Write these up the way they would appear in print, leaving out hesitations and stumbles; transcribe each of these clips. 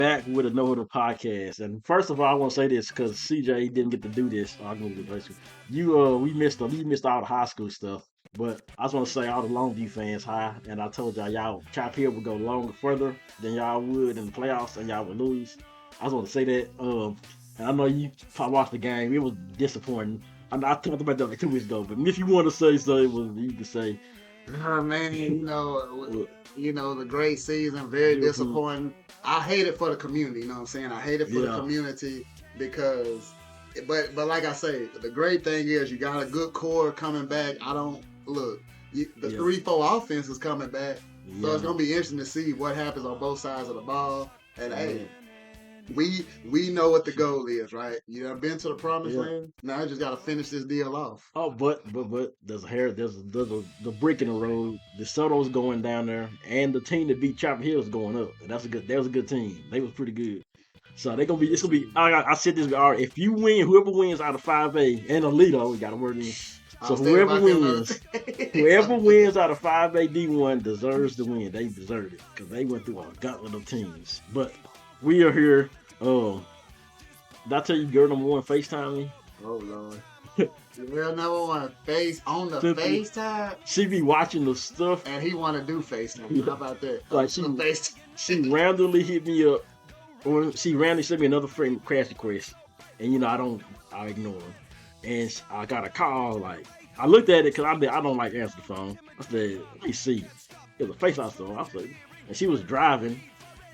Back with a No Huddle podcast. And first of all, I want to say this because CJ didn't get to do this. I'm gonna do this. We missed all the high school stuff. But I just want to say all the Longview fans hi, and I told y'all Chop Hill would go longer further than y'all would in the playoffs, and y'all would lose. I just want to say that. And I know you probably watched the game. It was disappointing. I talked about that like 2 weeks ago. But if you want to say so, you can say. Man, the great season, very disappointing. I hate it for the community, you know what I'm saying? I hate it for the community because, but like I say, the great thing is you got a good core coming back. The 3-4 offense is coming back, so it's gonna be interesting to see what happens on both sides of the ball. And hey, we know what the goal is, right? You have been to the promised land. Now I just got to finish this deal off. Oh, but there's a brick in the road. The Soto's going down there, and the team that beat Chapel Hill is going up. And that was a good team. They was pretty good. So it's gonna be. I said this. All right, if you win, whoever wins out of 5A and Alito, we got to word in. So whoever wins out of 5A D1 deserves to win. They deserve it because they went through a gauntlet of teams. But we are here. Did I tell you girl number one FaceTime me? Oh Lord. Girl number one FaceTime. She be watching the stuff. And he wanna do FaceTime. How about that? Like she randomly hit me up, or she randomly sent me another friend crash request. And I ignore her. And I got a call, like I looked at it because I don't like answer the phone. I said, let me see. It was a FaceTime song. I said, and she was driving.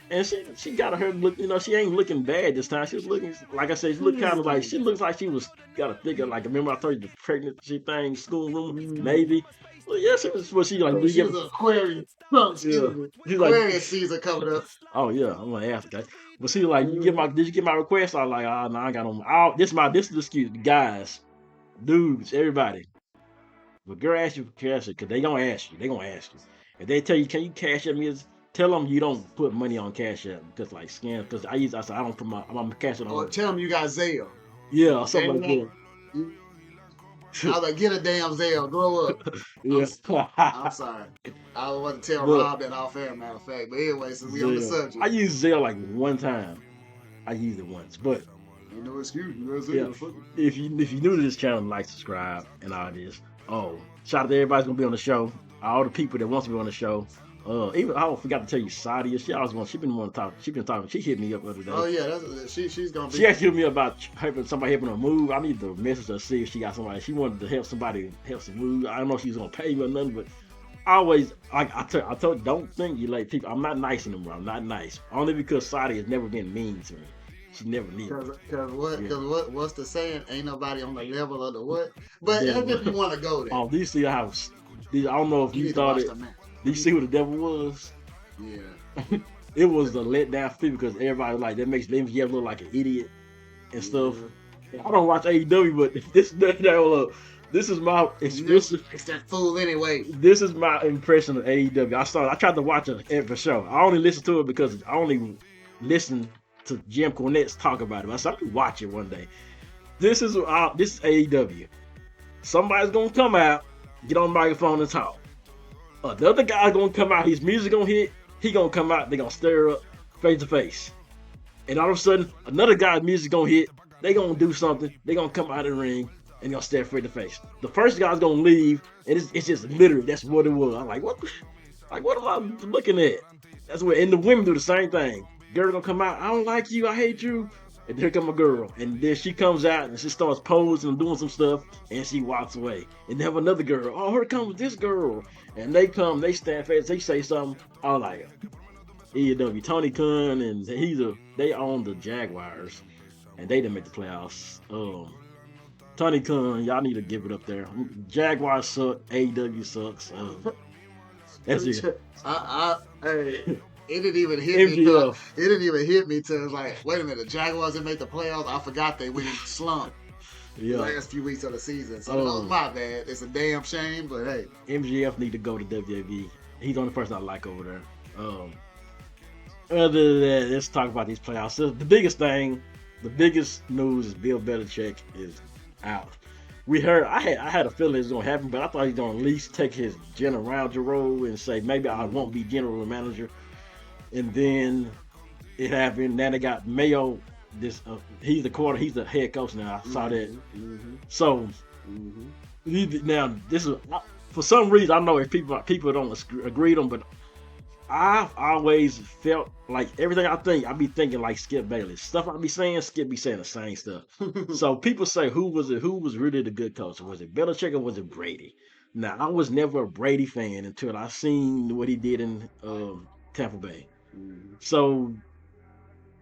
And she got her look, she ain't looking bad this time. She was looking, like I said, she looked kind of like, she looks like she was got a figure, like, remember I told you the pregnancy thing, schoolroom, maybe? Well, yes, it was what she like. She was an Aquarius. Aquarius season coming up. Oh, yeah, I'm going to ask that. But she like, did you get my request? I was like, no, I got on. This is the excuse, guys, dudes, everybody. But girl ask you for cash, because they going to ask you. If they tell you, can you cash at me? Tell them you don't put money on Cash App because like scam. Because I said I don't put I'm Cash App on. Or tell them you got Zelle. Yeah, something like that. I was like, get a damn Zelle, grow up. Yeah. I'm sorry. I wasn't tell Rob that off air, matter of fact. But anyway, since we on the subject. I used Zelle like one time. I used it once, but ain't no excuse. If you new to this channel, like, subscribe, and all this. Oh, shout out to everybody's gonna be on the show. All the people that wants to be on the show. Even I forgot to tell you, Sadia. She been wanting to talk. She been talking. She hit me up the other day. Oh yeah, she's gonna be. She actually hit me about somebody helping her move. I need to message her see if she got somebody. She wanted to help somebody move. I don't know if she's gonna pay me or nothing, but I told don't think you like people. I'm not nice anymore. I'm not nice only because Sadia has never been mean to me. She never needed. Because what's the saying? Ain't nobody on the level of the what? But if you want to go there. Oh, these house. I don't know if you started. Do you see who the devil was? Yeah. It was the letdown fee because everybody was like, that makes the MGF look like an idiot and stuff. I don't watch AEW, but this is my experience. It's that fool anyway. This is my impression of AEW. I tried to watch it every show. I only listened to it because I only listened to Jim Cornette's talk about it. I said, I could watch it one day. This is AEW. Somebody's gonna come out, get on the microphone and talk. The other guy's gonna come out, his music gonna hit, he gonna come out, they gonna stare up face to face. And all of a sudden, another guy's music gonna hit, they gonna do something, they gonna come out of the ring, and gonna stare face to face. The first guy's gonna leave, and it's just literally, that's what it was. I'm like, what am I looking at? That's what, and the women do the same thing. Girl gonna come out, I don't like you, I hate you. And here come a girl, and then she comes out and she starts posing and doing some stuff, and she walks away. And then have another girl. Oh, here comes this girl, and they come, they stand face, they say something. I was like, AEW, Tony Khan, and they own the Jaguars, and they didn't make the playoffs. Tony Khan, y'all need to give it up there. Jaguars suck, AEW sucks. That's it. Hey. It didn't even hit me. It didn't even hit me till it's like, wait a minute, the Jaguars didn't make the playoffs. I forgot they went slump the last few weeks of the season. So my bad. It's a damn shame, but hey, MGF need to go to WWE. He's the only person I like over there. Other than that, let's talk about these playoffs. So the biggest news is Bill Belichick is out. We heard I had a feeling it was gonna happen, but I thought he was gonna at least take his general manager role and say maybe I won't be general manager. And then it happened. Now they got Mayo. This he's the quarter. He's the head coach now. I saw that. Mm-hmm. So Mm-hmm. now this is for some reason I know if people don't agree with them, but I've always felt like everything I be thinking like Skip Bayless. Stuff I be saying, Skip be saying the same stuff. So people say who was really the good coach? Was it Belichick or was it Brady? Now I was never a Brady fan until I seen what he did in Tampa Bay. Mm-hmm. So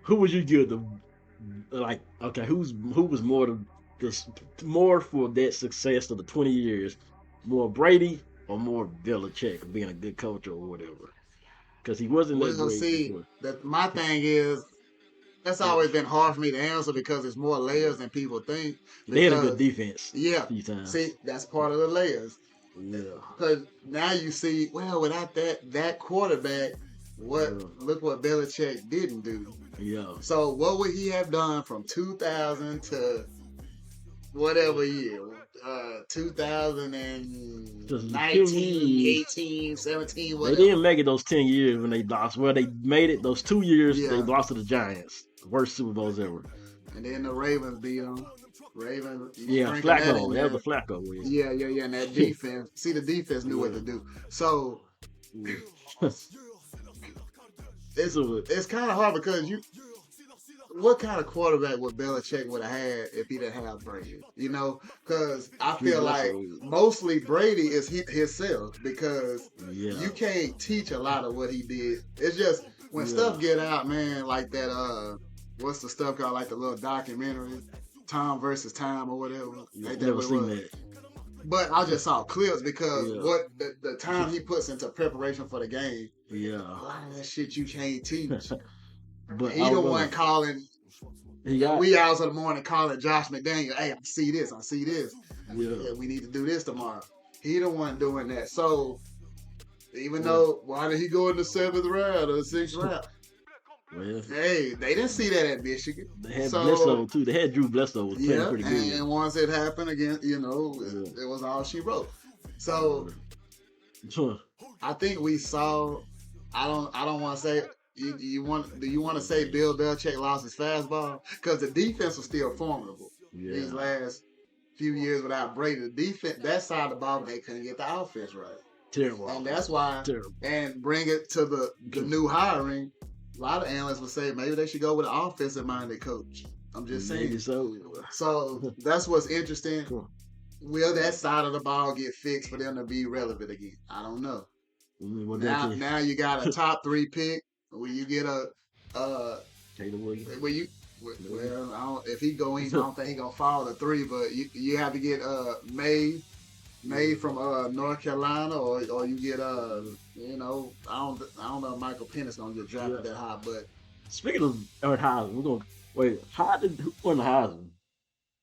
who would you give the like? Okay, who was more for that success of the 20 years? More Brady or more Belichick being a good coach or whatever? Because he wasn't that Well, great see, before. that my thing is that's always been hard for me to answer because it's more layers than people think. They had a good Because defense yeah, a few times. see, that's part of the layers. Yeah. Because now you see, well, without that quarterback, Yeah. look what Belichick didn't do. Yeah. So what would he have done from 2000 to whatever year? 2019, Just 10 years. 18, 17, They whatever. didn't make it those 10 years when they lost. Well, they made it those 2 years. They Yeah. lost to the Giants. Worst Super Bowls ever. And then the Ravens beat them. Ravens, Yeah, sprinkle that in Flacco. That there. was a Flacco win. Yeah. And that defense. See, the defense knew what to do. So it's kind of hard because what kind of quarterback would Belichick would have had if he didn't have Brady? You know, because I feel like mostly Brady is himself because you can't teach a lot of what he did. It's just when stuff get out, man, like that. What's the stuff called? Like the little documentary, Tom versus Time or whatever. I've never seen that. But I just saw clips because what the time he puts into preparation for the game. Yeah. A lot of that shit you can't teach. But he the one calling wee hours of the morning calling Josh McDaniel, hey, I see this. Yeah, we need to do this tomorrow. He the one doing that. So even though why did he go in the 7th round or the 6th round? Well, hey, they didn't see that at Michigan. They had Bledsoe too. They had Drew Bledsoe was playing pretty good. And once it happened again, it was all she wrote. So I think we saw. I don't want to say. Do you want to say Bill Belichick lost his fastball? Because the defense was still formidable these last few years without Brady. The defense, that side of the ball, they couldn't get the offense right. Terrible. And that's why. And bring it to the new hiring. A lot of analysts would say maybe they should go with an offensive-minded coach. I'm just saying. Maybe so. So that's what's interesting. Cool. Will that side of the ball get fixed for them to be relevant again? I don't know. Now you got a top 3 pick. Will you get a Taylor Williams? Well, if he go in, I don't think he gonna fall to 3. But you have to get May from North Carolina, or you get I don't know if Michael Penix gonna get drafted that high. But speaking of Heisman, we're gonna wait. Who won the Heisman?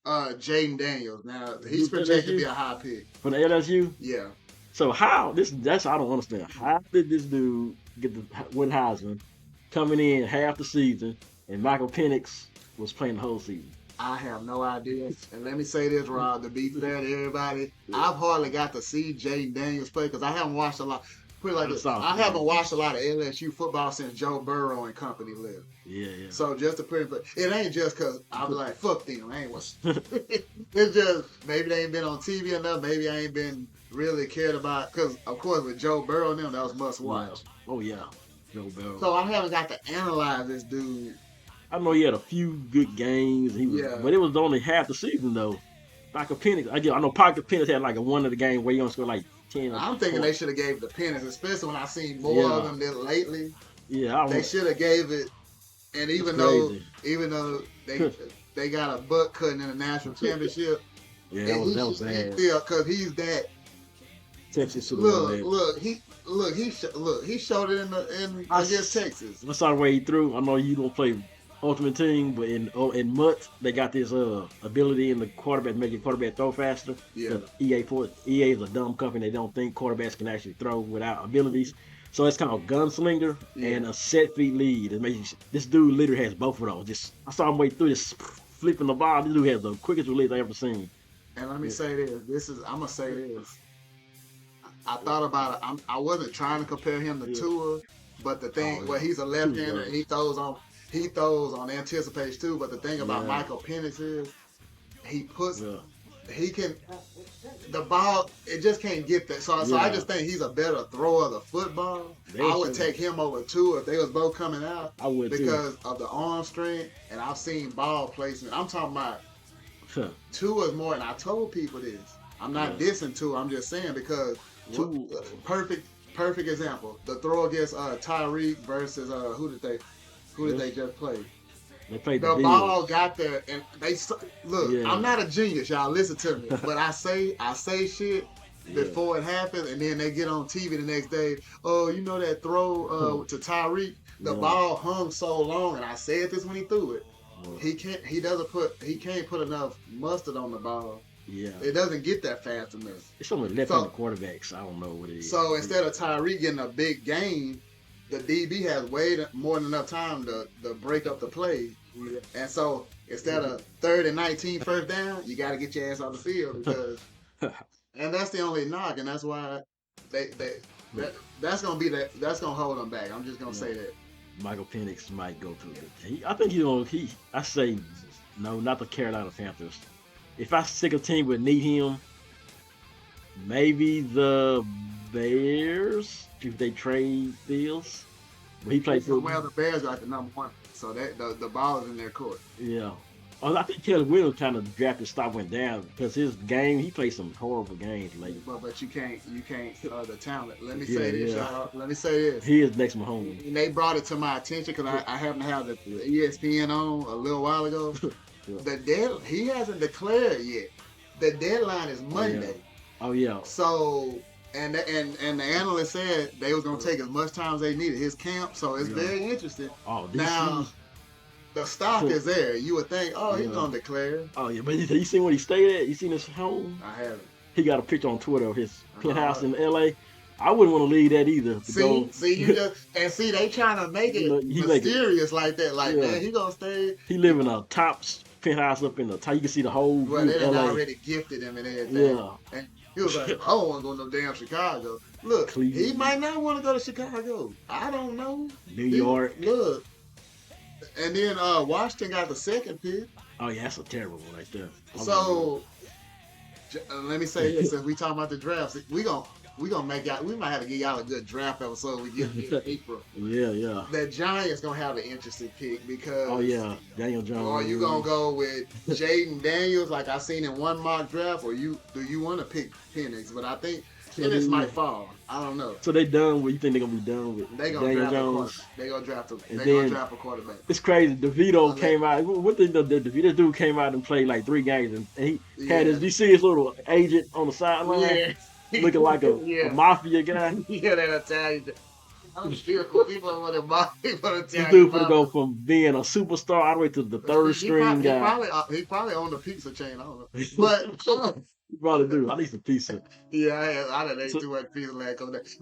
Jaden Daniels. Now he's projected to be a high pick for the LSU. Yeah. So that's I don't understand. How did this dude get the win Heisman coming in half the season, and Michael Penix was playing the whole season? I have no idea. And let me say this, Rob, to be fair to everybody, I've hardly got to see Jaden Daniels play because I haven't watched a lot. Put it like this, I haven't watched a lot of LSU football since Joe Burrow and company lived. Yeah. So just to put it ain't just because I'm like, fuck them. I ain't watched. It's just maybe they ain't been on TV enough. Maybe I ain't been really cared about because, of course, with Joe Burrow and them, that was must watch. Oh, yeah. Joe Burrow. So I haven't got to analyze this dude. I know he had a few good games, but it was only half the season though. Michael Penix, I know Michael Penix had like one of the games where he only scored like 10. I'm thinking they should have gave the Penix, especially when I seen more of them than lately. Yeah, they should have gave it. And even though they got a butt cutting in the national championship, that was bad. Because he's that. Texas he showed it against Texas. I saw the way he threw. I know you don't play Ultimate Team, but in MUT they got this ability in the quarterback to make your quarterback throw faster. Yeah. EA is a dumb company. They don't think quarterbacks can actually throw without abilities. So it's called gunslinger and a set feet lead. This dude literally has both of those. I saw him way through this flipping the ball. This dude has the quickest release I ever seen. And let me say this. I'm gonna say this. I thought about it. I wasn't trying to compare him to Tua, but the thing, he's a left-hander and he throws on. he throws on anticipation too. But the thing about Michael Penix is he puts he can the ball. It just can't get there. So I just think he's a better thrower of the football. I would take him over Tua if they was both coming out. I would because of the arm strength, and I've seen ball placement. I'm talking about Tua is more, and I told people this. I'm not dissing Tua. I'm just saying because perfect example. The throw against Tyreek versus who did they just play? They played the ball got there, and they look. I'm not a genius, y'all. Listen to me, but I say shit before it happens, and then they get on TV the next day. Oh, you know that throw to Tyreek? The ball hung so long, and I said this when he threw it. He can't put enough mustard on the ball. Yeah, it doesn't get that fast enough. It's only left-handed quarterbacks. I don't know what it is. So instead of Tyreek getting a big gain, the DB has way more than enough time to break up the play. Yeah. And so instead of 3rd and 19 first down, you got to get your ass on the field because, and that's the only knock, and that's why that's gonna hold them back. I'm just gonna say that Michael Penix might go through it. I think I say no, not the Carolina Panthers. If I think a team would need him, maybe the Bears if they trade Fields. He played for the Bears are like the number one. So that the ball is in their court. Yeah. I think Kelly Williams kind of drafted stock went down because his game, he played some horrible games lately. But you can't the talent. Let me say this, y'all. Let me say this. He is next Mahomes. And they brought it to my attention because I happened to have the ESPN on a little while ago. He hasn't declared yet. The deadline is Monday. Oh yeah. So and the analyst said they was gonna take as much time as they needed. His camp, so it's very interesting. Oh, now the stock is there. You would think, he's gonna declare. Oh yeah, but you seen what he stayed at? You seen his home? I haven't. He got a picture on Twitter of his penthouse in LA. I wouldn't want to leave that either. They trying to make it mysterious like that. Like, man, he gonna stay. He live in a top penthouse up in the top. You can see the whole. Well, they done already gifted him and everything. Yeah. And he was like, I don't want to go to no damn Chicago. Look, Cleveland. He might not want to go to Chicago. I don't know. New York. Look. And then Washington got the second pick. Oh yeah, that's a terrible one right there. So let me say this: since we talking about the drafts, we gonna make y'all. We might have to give y'all a good draft episode. We get in April. Yeah. The Giants gonna have an interesting pick because. Oh yeah, Daniel Jones. Or you gonna go with Jaden Daniels like I seen in one mock draft, or do you want to pick Penix? But I think Penix might fall. I don't know. So they done with? You think they're gonna be done with? They gonna Daniel draft Jones? They gonna draft a quarterback. It's crazy. DeVito came out. What the DeVito dude came out and played like 3 games, and he had his. You see his little agent on the sideline, looking like a mafia guy. Yeah, that Italian. I'm sure people want to mafia. This dude gonna go from being a superstar all the way to the third string guy. He probably owned a pizza chain. I don't know, but. You probably do. I need some pizza. Yeah, I done ate too much pizza last couple days.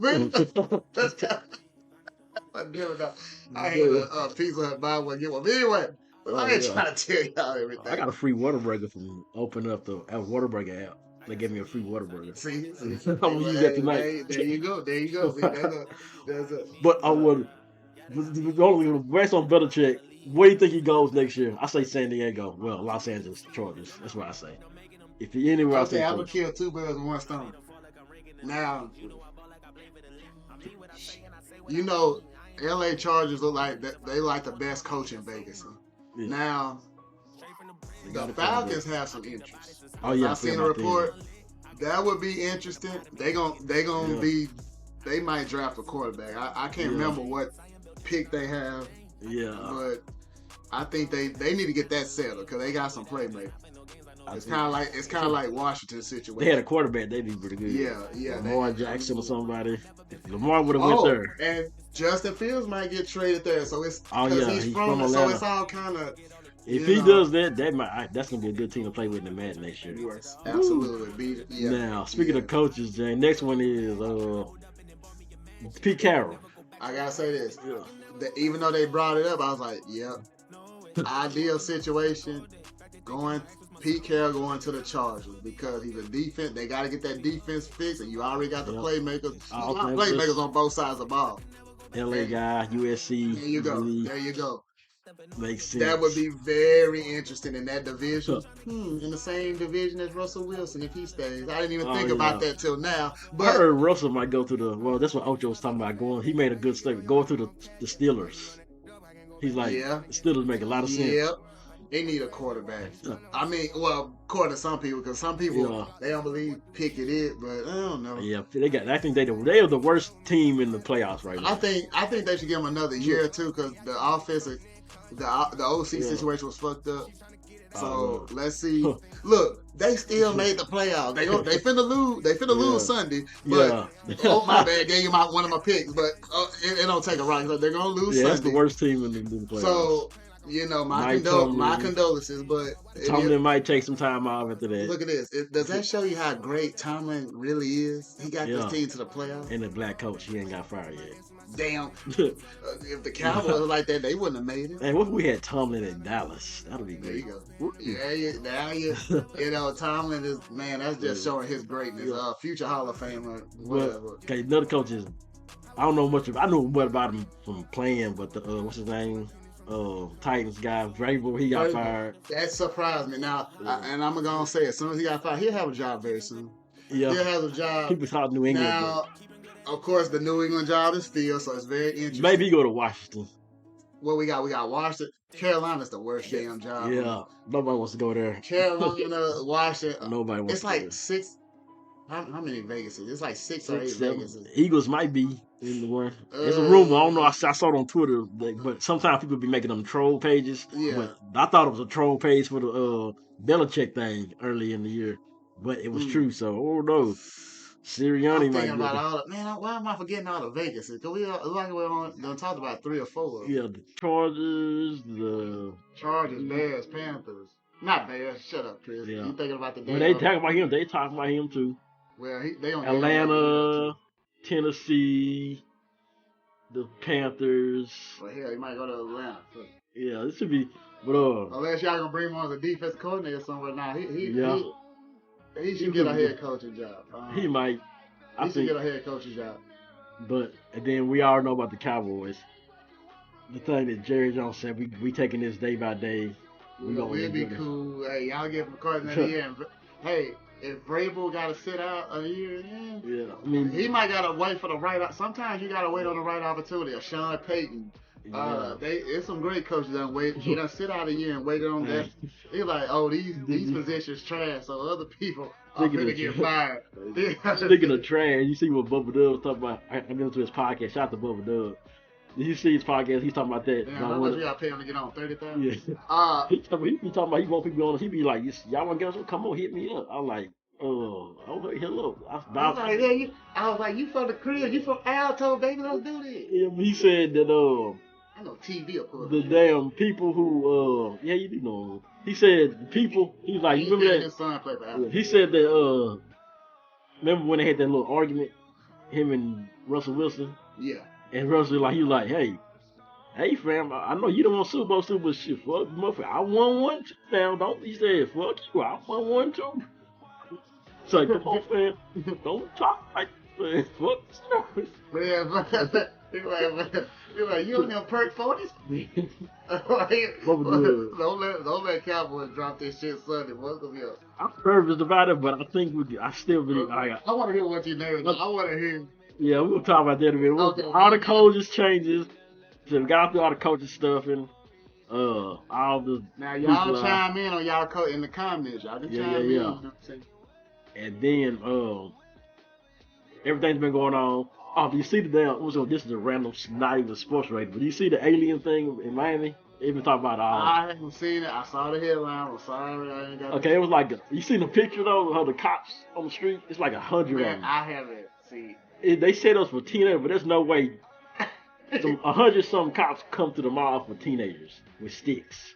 I hate a Pizza Hut buy one get one. But anyway, I ain't trying to tell y'all everything. I got a free Whataburger from opening up the Whataburger app. They gave me a free Whataburger. See? I'm gonna use that tonight. There you go. See, that's a. But I would. Based on Belichick, where do you think he goes next year? I say San Diego. Well, Los Angeles Chargers. That's what I say. If he anywhere, okay, I would kill 2 birds with 1 stone. Now, you know, LA Chargers look like they like the best coach in Vegas. Yeah. Now, the Falcons have some interest. Oh yeah, I seen a report. That would be interesting. They might draft a quarterback. I can't remember what pick they have. Yeah, but I think they need to get that settled because they got some playmakers. It's kind of like Washington's situation. They had a quarterback. They'd be pretty good. Yeah. Lamar Jackson or somebody. Lamar would have went there. And Justin Fields might get traded there. So it's he's from Atlanta. So it's all kind of. If he does that, that's gonna be a good team to play with in the Madden next year. Yes, absolutely. Now, speaking of coaches, Jane, next one is Pete Carroll. I gotta say this. Even though they brought it up, I was like, yep. Ideal situation. Pete Carroll going to the Chargers because he's a defense. They got to get that defense fixed, and you already got the playmakers. Playmakers on both sides of the ball. LA guy, USC. There you go. Makes sense. That would be very interesting in that division. In the same division as Russell Wilson if he stays. I didn't even think about that till now. But I heard Russell might go to the. Well, that's what Ocho was talking about going. He made a good statement. Going to the Steelers. He's like, the Steelers make a lot of sense. They need a quarterback. I mean, well, according to some people, because some people they don't believe Pickett is, but I don't know. Yeah, they got. I think they are the worst team in the playoffs right now. I think they should give him another year or two because the offensive, the OC situation was fucked up. So let's see. Look, they still made the playoffs. They finna lose. They finna lose Sunday. But oh my bad, gave you one of my picks. But it don't take a rock. So they're gonna lose Sunday. That's the worst team in the playoffs. So my condolences. But Tomlin might take some time off after that. Look at this. Does that show you how great Tomlin really is? He got this team to the playoffs. And the black coach, he ain't got fired yet. Damn. If the Cowboys were like that, they wouldn't have made it. And what if we had Tomlin in Dallas? That would be great. There you go. Now Tomlin is, man, that's just showing his greatness. Future Hall of Famer, whatever. Okay, another coach is, I don't know much I know what about him from playing, but the what's his name? Titans guy, Vrabel, he got fired. That surprised me. Now, and I'm gonna say, as soon as he got fired, he'll have a job very soon. Yeah, he'll have a job. People talk New England. Now, of course, the New England job is filled, so it's very interesting. Maybe he go to Washington. What we got? We got Washington. Carolina's the worst damn job. Yeah, nobody wants to go there. Carolina, Washington. Nobody wants. It's like 6. How many Vegases? It's like 6 or 8 Vegases. Eagles might be in the one. There's a rumor. I don't know. I saw it on Twitter, but sometimes people be making them troll pages. Yeah. But I thought it was a troll page for the Belichick thing early in the year, but it was true. So oh no. Sirianni might about all that. Man, why am I forgetting all the Vegas? Because we done talked about 3 or 4. Yeah, the Chargers, Bears, Panthers. Not Bears. Shut up, Chris. Yeah. You thinking about the When they talk about him, they talk about him too. Well, they don't. Atlanta, Tennessee, the Panthers. Well, hell, he might go to Atlanta. So. Yeah, this should be. But unless y'all gonna bring him on as a defense coordinator somewhere now, he should get a head coaching job. He might. He should get a head coaching job. But and then we all know about the Cowboys. The thing that Jerry Jones said, we taking this day by day. We'll be cool. Hey, y'all get McCarthy in the end. Hey, if Vrabel got to sit out a year, I mean, he might got to wait for the right. Sometimes you got to wait on the right opportunity. Or Sean Payton. It's some great coaches that wait. You know, sit out a year and wait on that. They're like, oh, these positions trash, so other people are gonna get fired. Speaking of trash, you see what Bubba Dub was talking about? I listened to his podcast. Shout out to Bubba Dub. Did you see his podcast? He's talking about that. Yeah, how much we got to pay him to get on? $30,000. Yeah. He be talking about he want people on. He be like, y'all want to get on? Come on, hit me up. I'm like, hello. I was like, you from the crib? You from Alto, baby? Let's do this. Yeah, but he said that I know TV, of course. The damn people who you do know. He said the people. He's like, you remember that? His son played for Alto. He said that remember when they had that little argument, him and Russell Wilson? Yeah. And Russell he was like, hey fam, I know you don't want Super Bowl shit. Fuck motherfucker. I won one too, fam. Don't he said fuck you, I won one too. It's like, come on, fam. Don't talk like man. Fuck you. You're like, you on them perk 40s? Don't let Cowboys drop this shit Sunday. What's gonna be up? I'm nervous about it, but I think I still really. I want to hear what you're nervous about. I want to hear. Yeah, we'll talk about that in a minute. Okay. All the coaches changes. So we got through all the coaching stuff and all the. Now y'all chime in on y'all in the comments. Y'all can chime in. You know what I'm saying? And then everything's been going on. Oh, do you see the damn? This is a random, not even sports rating, but do you see the alien thing in Miami? They been talking about I haven't seen it. I saw the headline. I'm sorry, I ain't got. Okay, it was like you seen the picture though of the cops on the street? It's like 100 of them. I haven't seen. They said us for teenagers, but there's no way. 100 some cops come to the mall for teenagers with sticks.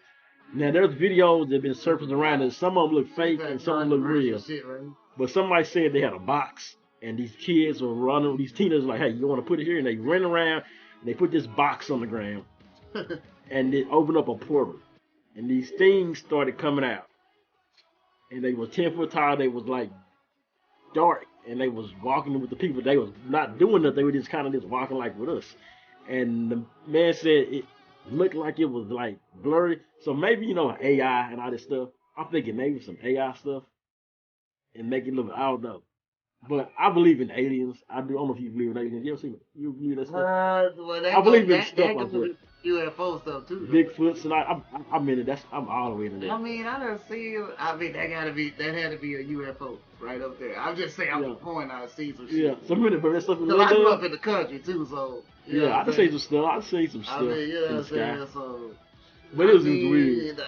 Now there's videos that have been surfacing around, and some of them look fake and some of them look real. Shit, right? But somebody said they had a box, and these kids were running. These teenagers like, hey, you want to put it here? And they ran around, and they put this box on the ground, and they opened up a portal, and these things started coming out, and they were 10 foot tall. They was like dark, and they was walking with the people. They was not doing nothing. They were just kind of just walking like with us. And the man said looked like it was like blurry. So maybe AI and all this stuff. I'm thinking maybe some AI stuff and make it look. I don't know. But I believe in aliens. I don't know if you believe in aliens. You ever seen it? You believe that stuff? Well, I believe in stuff that like goes that. UFO stuff too. Bigfoots and I'm in it. I'm all the way in I there. mean, I don't see. I mean, that had to be a UFO right up there. I'm just saying, I'm Yeah. from point. I see some Yeah. shit. Some minute, but that stuff is Cause I grew there. up in the country too, so you know Yeah, what I I'm just see saying. some stuff. I see some I stuff mean, you know in what the I'm sky. saying. So, But it was just weird.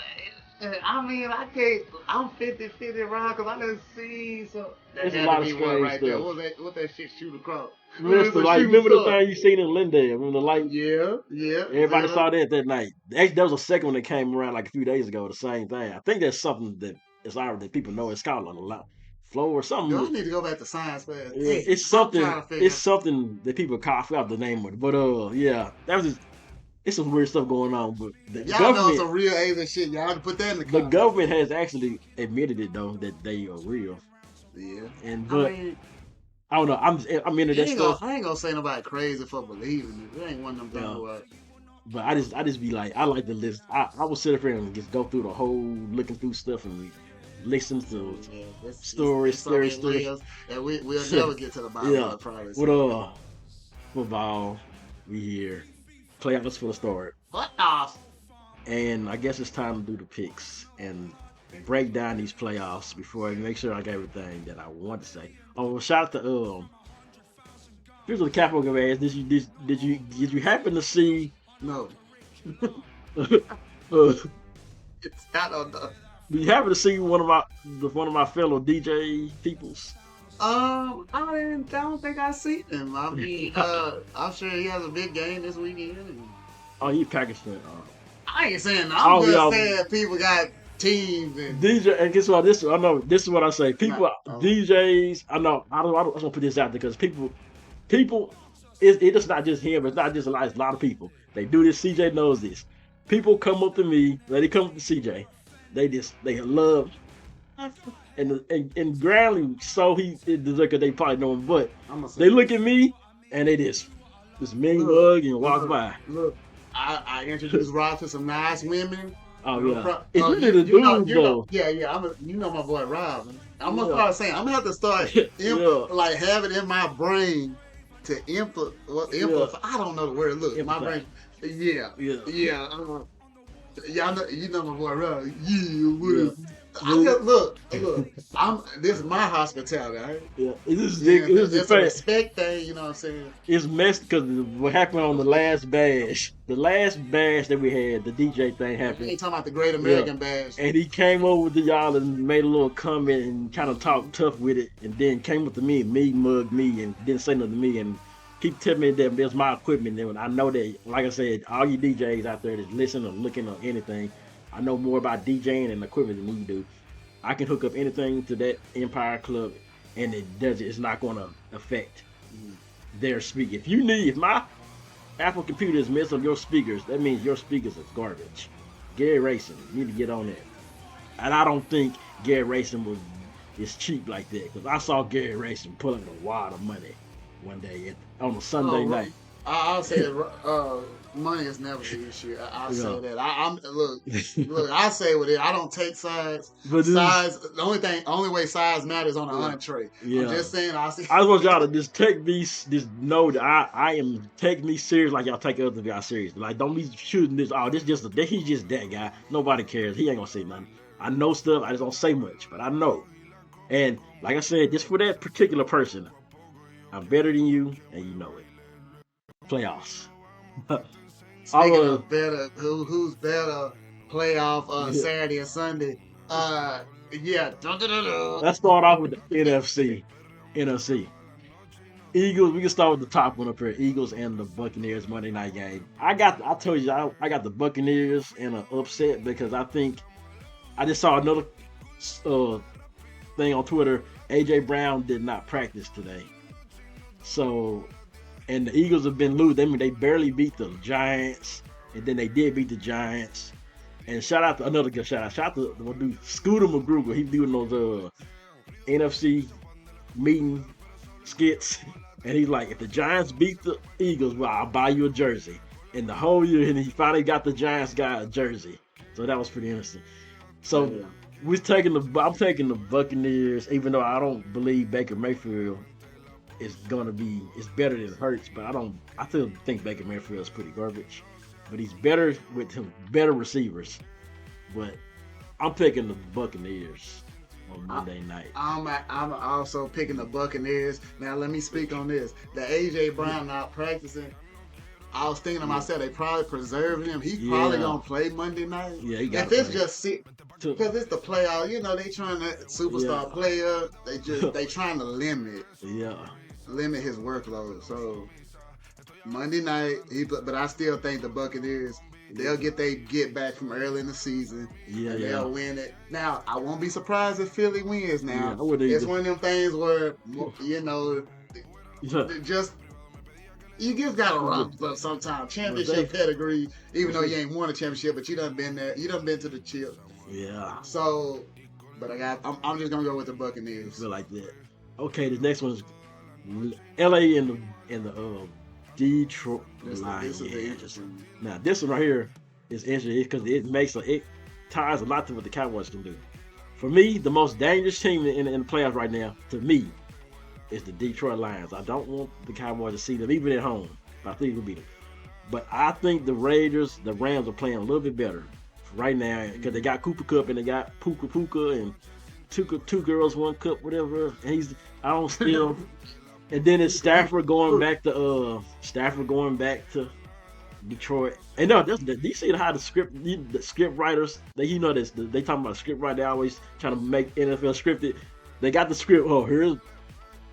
I mean, I can't. I'm 50-50 around because I done see so. That It's a had lot to of be one strange right there. stuff. What that shit shoot across? It's Mister, a like, shooting remember the star. thing you seen in Lindale? Remember the light? Yeah, yeah. Everybody saw that night. Actually, there was a second one that came around like a few days ago. The same thing. I think there's something that is already that people know. It's called on a lot flow or Do I something. need to go back to science class? Yeah, Hey, I'm trying to It's figure. something that people call. I forgot the name of it. But yeah, that was just. It's some weird stuff going on. But If y'all know some real alien shit, y'all can put that in the the comments. government has actually admitted it though that they are real. Yeah. And I but mean, I don't know. I'm into that stuff. I ain't gonna say nobody crazy for believing it. It ain't one of them things Uh, where but I just be like I like to list. I will sit up here and just go through the whole looking through stuff and listen to yeah, stories, it's so many stories. layers that we'll never get to the bottom of Yeah. it probably. With So. football, we here. Playoffs for the start. What off? And I guess it's time to do the picks and break down these playoffs before I make sure I got everything that I want to say. Oh, well, shout out to here's what the capo gonna ask. Did you happen to see No. uh, I don't know. do you happen to see one of my fellow DJ peoples? I don't think I see him. I mean, I'm sure he has a big game this weekend. Oh, he Pakistan. I ain't saying that. I'm Oh, just yeah. saying people got teams and DJ, and guess what? I know this is what I say. People, oh. DJs. I know. I don't put this out there because people. It's not just him. It's not just a lot. It's a lot of people. They do this. CJ knows this. People come up to me. They come up to CJ. They love. And Granley, so they probably know him, but they look at me and they just mean mug and walk by. Look, I introduced Rob to some nice women. Oh yeah, it's really the dudes though. Yeah, you know my boy Rob. I'm gonna start saying I'm gonna have to start like have it in my brain to amplify. I don't know the word. Look, my brain. Yeah. Y'all know, you know my boy Rob. Yeah. Look. This is my hospitality. Right? Yeah, it's a respect thing. You know what I'm saying? It's messed because what happened on the last bash that we had, the DJ thing happened. We ain't talking about the Great American Bash. And he came over to y'all and made a little comment and kind of talked tough with it, and then came up to me and mugged me and didn't say nothing to me and keep telling me that there's my equipment. And I know that, like I said, all you DJs out there that's listening or looking or anything, I know more about DJing and equipment than you do. I can hook up anything to that Empire Club, and it's not going to affect their speaker. If my Apple computer is messing up your speakers, that means your speakers is garbage. Gary Racing, you need to get on that. And I don't think Gary Racing is cheap like that, because I saw Gary Racing pull up a wad of money one day on a Sunday night. I'll say money is never the issue. I'll say that. Look. I say with it. I don't take sides. Size. The only way size matters on an entree. Yeah. I'm just saying. I just want y'all to just take me. Just know that I am take me serious like y'all take other guys serious. Like don't be shooting this. Oh, he's just that guy. Nobody cares. He ain't gonna say nothing. I know stuff. I just don't say much, but I know. And like I said, just for that particular person, I'm better than you, and you know it. Playoffs. Speaking of better, who's better? Playoff Saturday and Sunday. Let's start off with the NFC. Eagles. We can start with the top one up here. Eagles and the Buccaneers Monday night game. I got the Buccaneers in an upset because I think I just saw another thing on Twitter. AJ Brown did not practice today, so. And the Eagles have been losing. They barely beat the Giants, and then they did beat the Giants. And shout out to another good shout out. Shout out to the dude Scooter McGruger. He's doing those NFC meeting skits, and he's like, if the Giants beat the Eagles, well, I'll buy you a jersey. in the whole year, and he finally got the Giants guy a jersey. So that was pretty interesting. So I'm taking the Buccaneers, even though I don't believe Baker Mayfield is it's better than Hurts, but I still think Baker Mayfield is pretty garbage. But he's better with him, better receivers. But I'm picking the Buccaneers on Monday night. I'm also picking the Buccaneers. Now let me speak on this. The AJ Brown not practicing. I was thinking to myself, they probably preserved him. He's probably gonna play Monday night. Yeah, he got. If it's just because it's the playoff, they trying to superstar player. They trying to limit his workload. So Monday night, but I still think the Buccaneers. They'll get back from early in the season. And they'll win it. Now, I won't be surprised if Philly wins now. It's one of them things where, you just got to run sometimes. Championship pedigree, even though you ain't won a championship, but you done been there. You done been to the chip. Yeah. So, but I'm just going to go with the Buccaneers. I feel like that. Okay, the next one is LA and the Detroit Lions. This is interesting. Now, this one right here is interesting because it ties a lot to what the Cowboys can do. For me, the most dangerous team in the playoffs right now, to me, is the Detroit Lions. I don't want the Cowboys to see them, even at home. But I think we'll beat them. But I think the Rams are playing a little bit better right now because they got Cooper Kupp and they got Puka and two girls, one cup, whatever. And and then it's Stafford going back to Detroit. And no, do you see how the script writers they talking about script writer, they always trying to make NFL scripted. They got the script. Oh, here's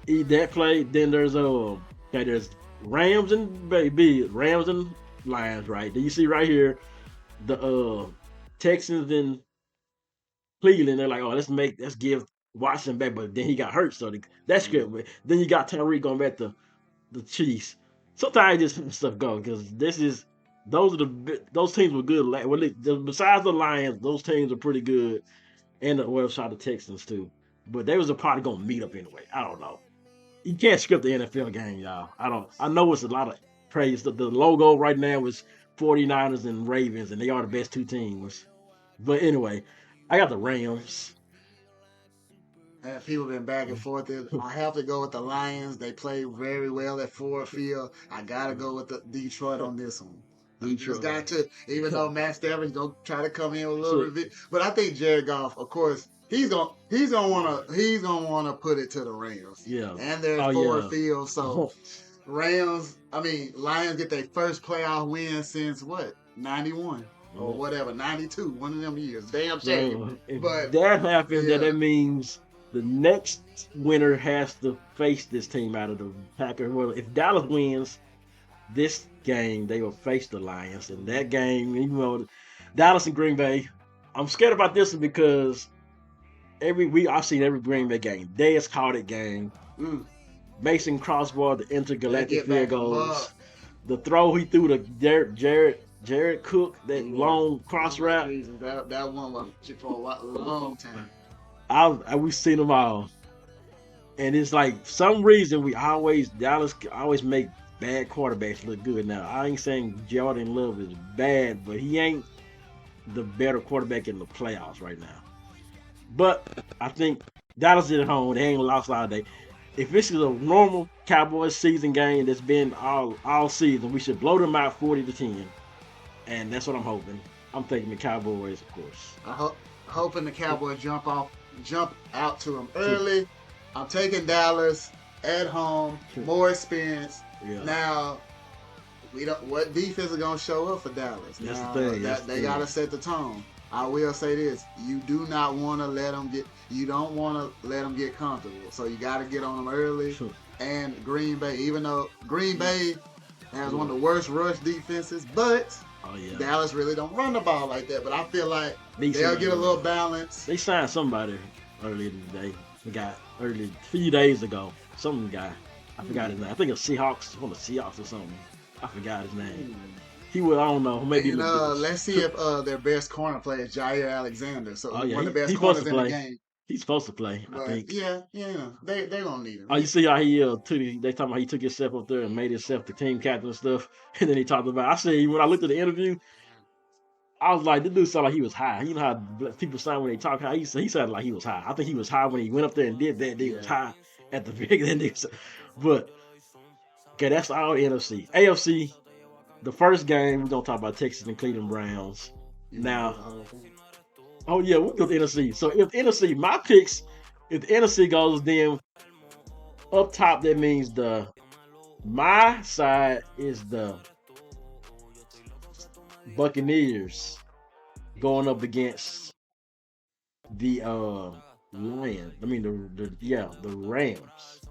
that play. Then there's Rams and Lions, right? Then you see right here the Texans and Cleveland. They're like, oh, let's give Watson back, but then he got hurt, so that's good. Then you got Tyreek going back to the Chiefs. Sometimes just stuff go because those teams were good. Besides the Lions, those teams are pretty good, and the Texans too. But they was probably gonna meet up anyway. I don't know. You can't script the NFL game, y'all. I know it's a lot of praise. The logo right now is 49ers and Ravens, and they are the best two teams. But anyway, I got the Rams. And people been back and forth. I have to go with the Lions. They play very well at Ford Field. I gotta go with the Detroit on this one. Just got to, even though Matt Stafford's gonna try to come in with a little bit, but I think Jared Goff, of course, he's gonna wanna put it to the Rams. Yeah, and there's Ford Field, so Lions get their first playoff win since what 91 or whatever 92, one of them years. Damn shame. But that happens, that means the next winner has to face this team out of the Packers. Well, if Dallas wins this game, they will face the Lions. In that game, Dallas and Green Bay, I'm scared about this one because I've seen every Green Bay game. They has called it game. Mason crossbar, the intergalactic field goals. The throw he threw to Jared Cook, that long cross route. That one was for a long time. We've seen them all, and it's like some reason Dallas always make bad quarterbacks look good. Now I ain't saying Jordan Love is bad, but he ain't the better quarterback in the playoffs right now. But I think Dallas is at home. They ain't lost all day. If this is a normal Cowboys season game that's been all season, we should blow them out 40-10, and that's what I'm hoping. I'm taking the Cowboys, of course. Hoping the Cowboys jump out to them early. I'm taking Dallas at home, more experience. Yeah. Now, what defense is gonna show up for Dallas? That's the thing. They gotta set the tone. I will say this: you do not want to let them get. You don't want to let them get comfortable. So you got to get on them early. Sure. And Green Bay, even though Green Bay has one of the worst rush defenses, but Dallas really don't run the ball like that. But I feel like they'll get a little balance. They signed somebody earlier today. A few days ago. Some guy. I forgot his name. I think it's Seahawks. One of the Seahawks or something. I forgot his name. He will. I don't know. Maybe. Let's see if their best corner player is Jair Alexander. So one of the best corners in the game. He's supposed to play, I But think. yeah, they gonna need him. Oh, you see how he they talking about he took himself up there and made himself the team captain and stuff, and then he talked about. I said when I looked at the interview, I was like, this dude sounded like he was high. You know how people sound when they talk high. He sounded like he was high. I think he was high when he went up there and did that. Then he was high at the beginning. But okay, that's all the NFC. AFC, the first game we're gonna talk about Texas and Cleveland Browns. Now, oh yeah, we'll go to NFC. So if NFC, my picks, if the NFC goes, then up top that means my side is the Buccaneers going up against the Lions. I mean the Rams.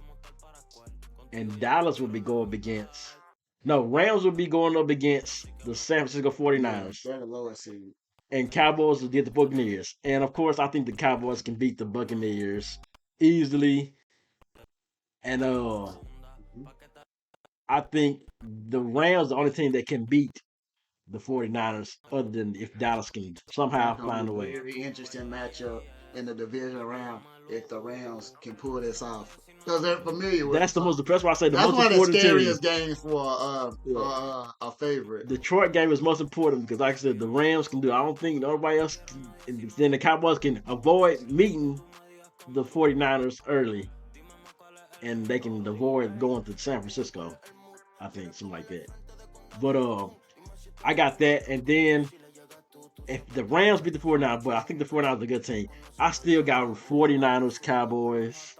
And Dallas would be going up against Rams would be going up against the San Francisco 49ers. They're the lowest seed. And Cowboys will get the Buccaneers. And of course I think the Cowboys can beat the Buccaneers easily. And I think the Rams the only team that can beat the 49ers, other than if Dallas can somehow find a way. Very interesting matchup in the division round if the Rams can pull this off. Because they're familiar with That's why I say the most important team. That's one of the scariest games for a favorite. Detroit game is most important because, like I said, the Rams can do it. I don't think nobody else can. Then the Cowboys can avoid meeting the 49ers early. And they can avoid going to San Francisco. I think, something like that. But I got that, and then if the Rams beat the 49ers, but I think the 49ers are a good team, I still got 49ers Cowboys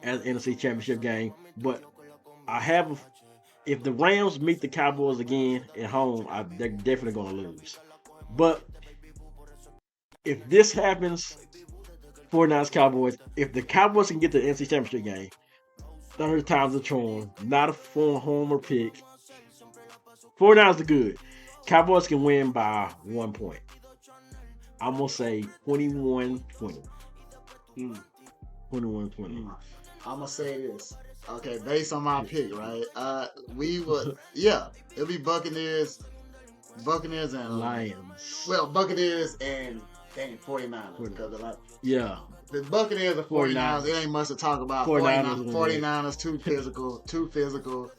as NFC Championship game. But if the Rams meet the Cowboys again at home, they're definitely going to lose. But if this happens, 49ers Cowboys, if the Cowboys can get the NFC Championship game, 30 times the charm, not a homer pick. 49ers are good. Cowboys can win by 1 point. I'm going to say 21-20. 21-20. I'm going to say this. Okay, based on my pick, right? It'll be Buccaneers and Lions. Well, Buccaneers and 49ers. The Buccaneers and 49ers, it ain't much to talk about. 49ers too physical.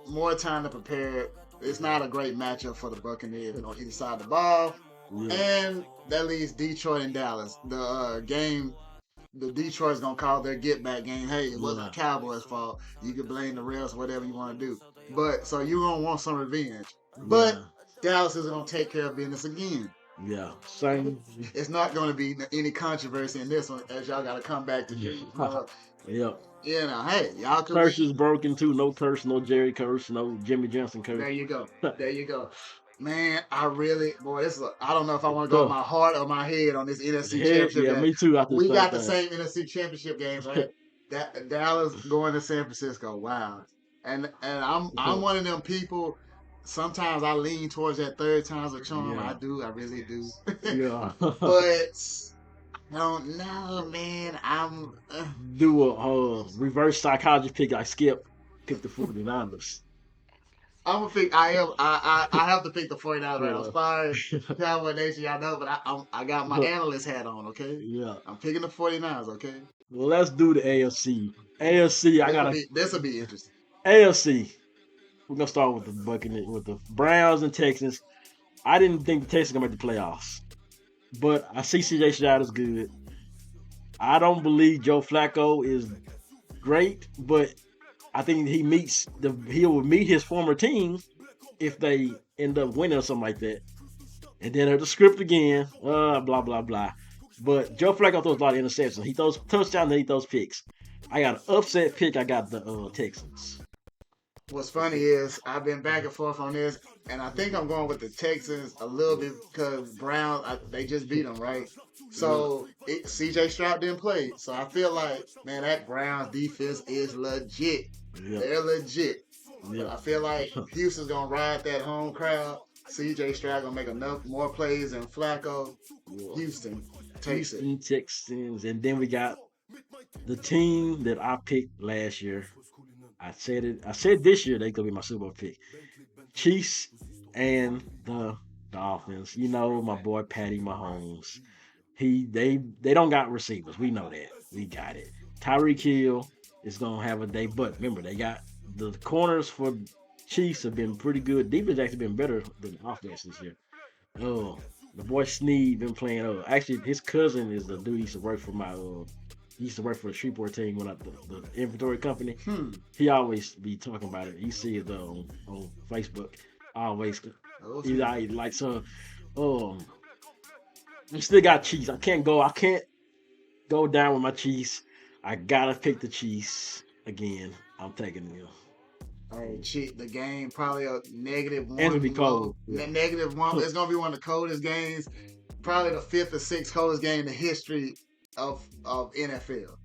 More time to prepare. It's not a great matchup for the Buccaneers on either side of the ball. Yeah. And that leaves Detroit and Dallas. The Detroit's going to call their get-back game. Hey, it wasn't the Cowboys' fault. You can blame the refs, whatever you want to do. But, so you're going to want some revenge. But Dallas is going to take care of business again. Yeah, same. It's not going to be any controversy in this one, as y'all got to come back to Yep. Hey, y'all could. Curse is broken too. No curse, no Jerry curse, no Jimmy Johnson curse. There you go. Man, I don't know if I want to go with my heart or my head on this NFC Championship game. Me too. We got the same NFC Championship games, right? Dallas going to San Francisco. Wow. And I'm one of them people. Sometimes I lean towards that third time's a charm. Yeah. I really do. Yeah. But I don't know, man. Do a reverse psychology pick. I pick the 49ers. I'm gonna pick. I have to pick the 49ers. Right? I'm sorry, Cowboy Nation, y'all know, but I got my analyst hat on. Okay. Yeah. I'm picking the 49ers. Okay. Well, let's do the AFC. This will be interesting. AFC. We're gonna start with the Buccaneers, with the Browns and Texans. I didn't think the Texans gonna make the playoffs, but I see CJ Stroud is good. I don't believe Joe Flacco is great, but I think he will meet his former teams if they end up winning or something like that. And then the script again, blah blah blah. But Joe Flacco throws a lot of interceptions. He throws touchdowns and he throws picks. I got an upset pick. I got the Texans. What's funny is I've been back and forth on this, and I think I'm going with the Texans a little bit because Browns, they just beat them, right? So CJ Stroud didn't play. So I feel like, man, that Browns defense is legit. Yeah. They're legit. Yeah. I feel like Houston's going to ride that home crowd. CJ Stroud going to make enough more plays than Flacco. Yeah. Houston takes it. Texans. And then we got the team that I picked last year. I said this year they could be my Super Bowl pick. Chiefs and the offense. You know, my boy Patty Mahomes. They don't got receivers. We know that. We got it. Tyreek Hill is gonna have a day, but remember they got the corners for Chiefs have been pretty good. Defense actually been better than offense this year. Oh, the boy Sneed been playing. Actually, his cousin is the dude he used to work for my. He used to work for the Shreveport team when the inventory company. He always be talking about it. You see it on Facebook. Always. He's like so. Um, I still got Chiefs. I can't go down with my Chiefs. I gotta pick the Chiefs again. I'm taking them. Hey, cheat the game probably a negative one. And it'll be cold. Yeah. Negative one. It's gonna be one of the coldest games, probably the 5th or 6th coldest game in the history of NFL.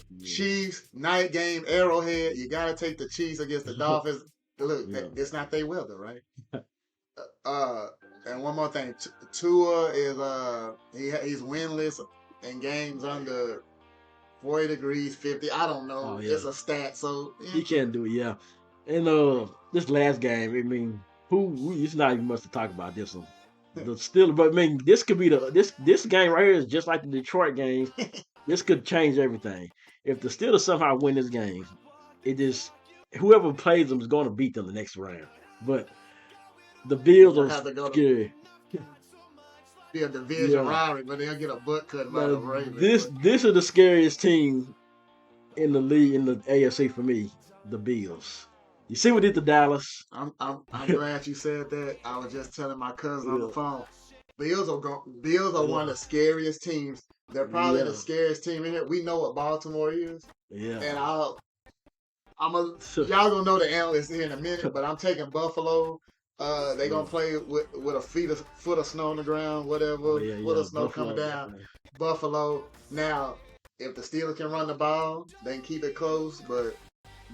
Yeah. Chiefs night game, Arrowhead. You gotta take the Chiefs against the Dolphins. Look, it's not their weather, right? And one more thing, Tua is he's winless in games under 40 degrees, 50. I don't know. It's a stat, so he can't do it. Yeah. And this last game, I mean, it's not even much to talk about this one. The Steelers, but I mean, this could be this game right here is just like the Detroit game. This could change everything. If the Steelers somehow win this game, whoever plays them is going to beat them the next round. But the Bills are scary. Be a division rivalry, but they'll get a butt cut by the Ravens. This is the scariest team in the league in the AFC for me, the Bills. You see what did to Dallas? I'm glad you said that. I was just telling my cousin on the phone. Bills are one of the scariest teams. They're probably the scariest team in here. We know what Baltimore is. Yeah. And y'all gonna know the analysts here in a minute, but I'm taking Buffalo. They gonna play with a foot of snow on the ground, whatever, foot of snow coming down. Buffalo. Now, if the Steelers can run the ball, they can keep it close, but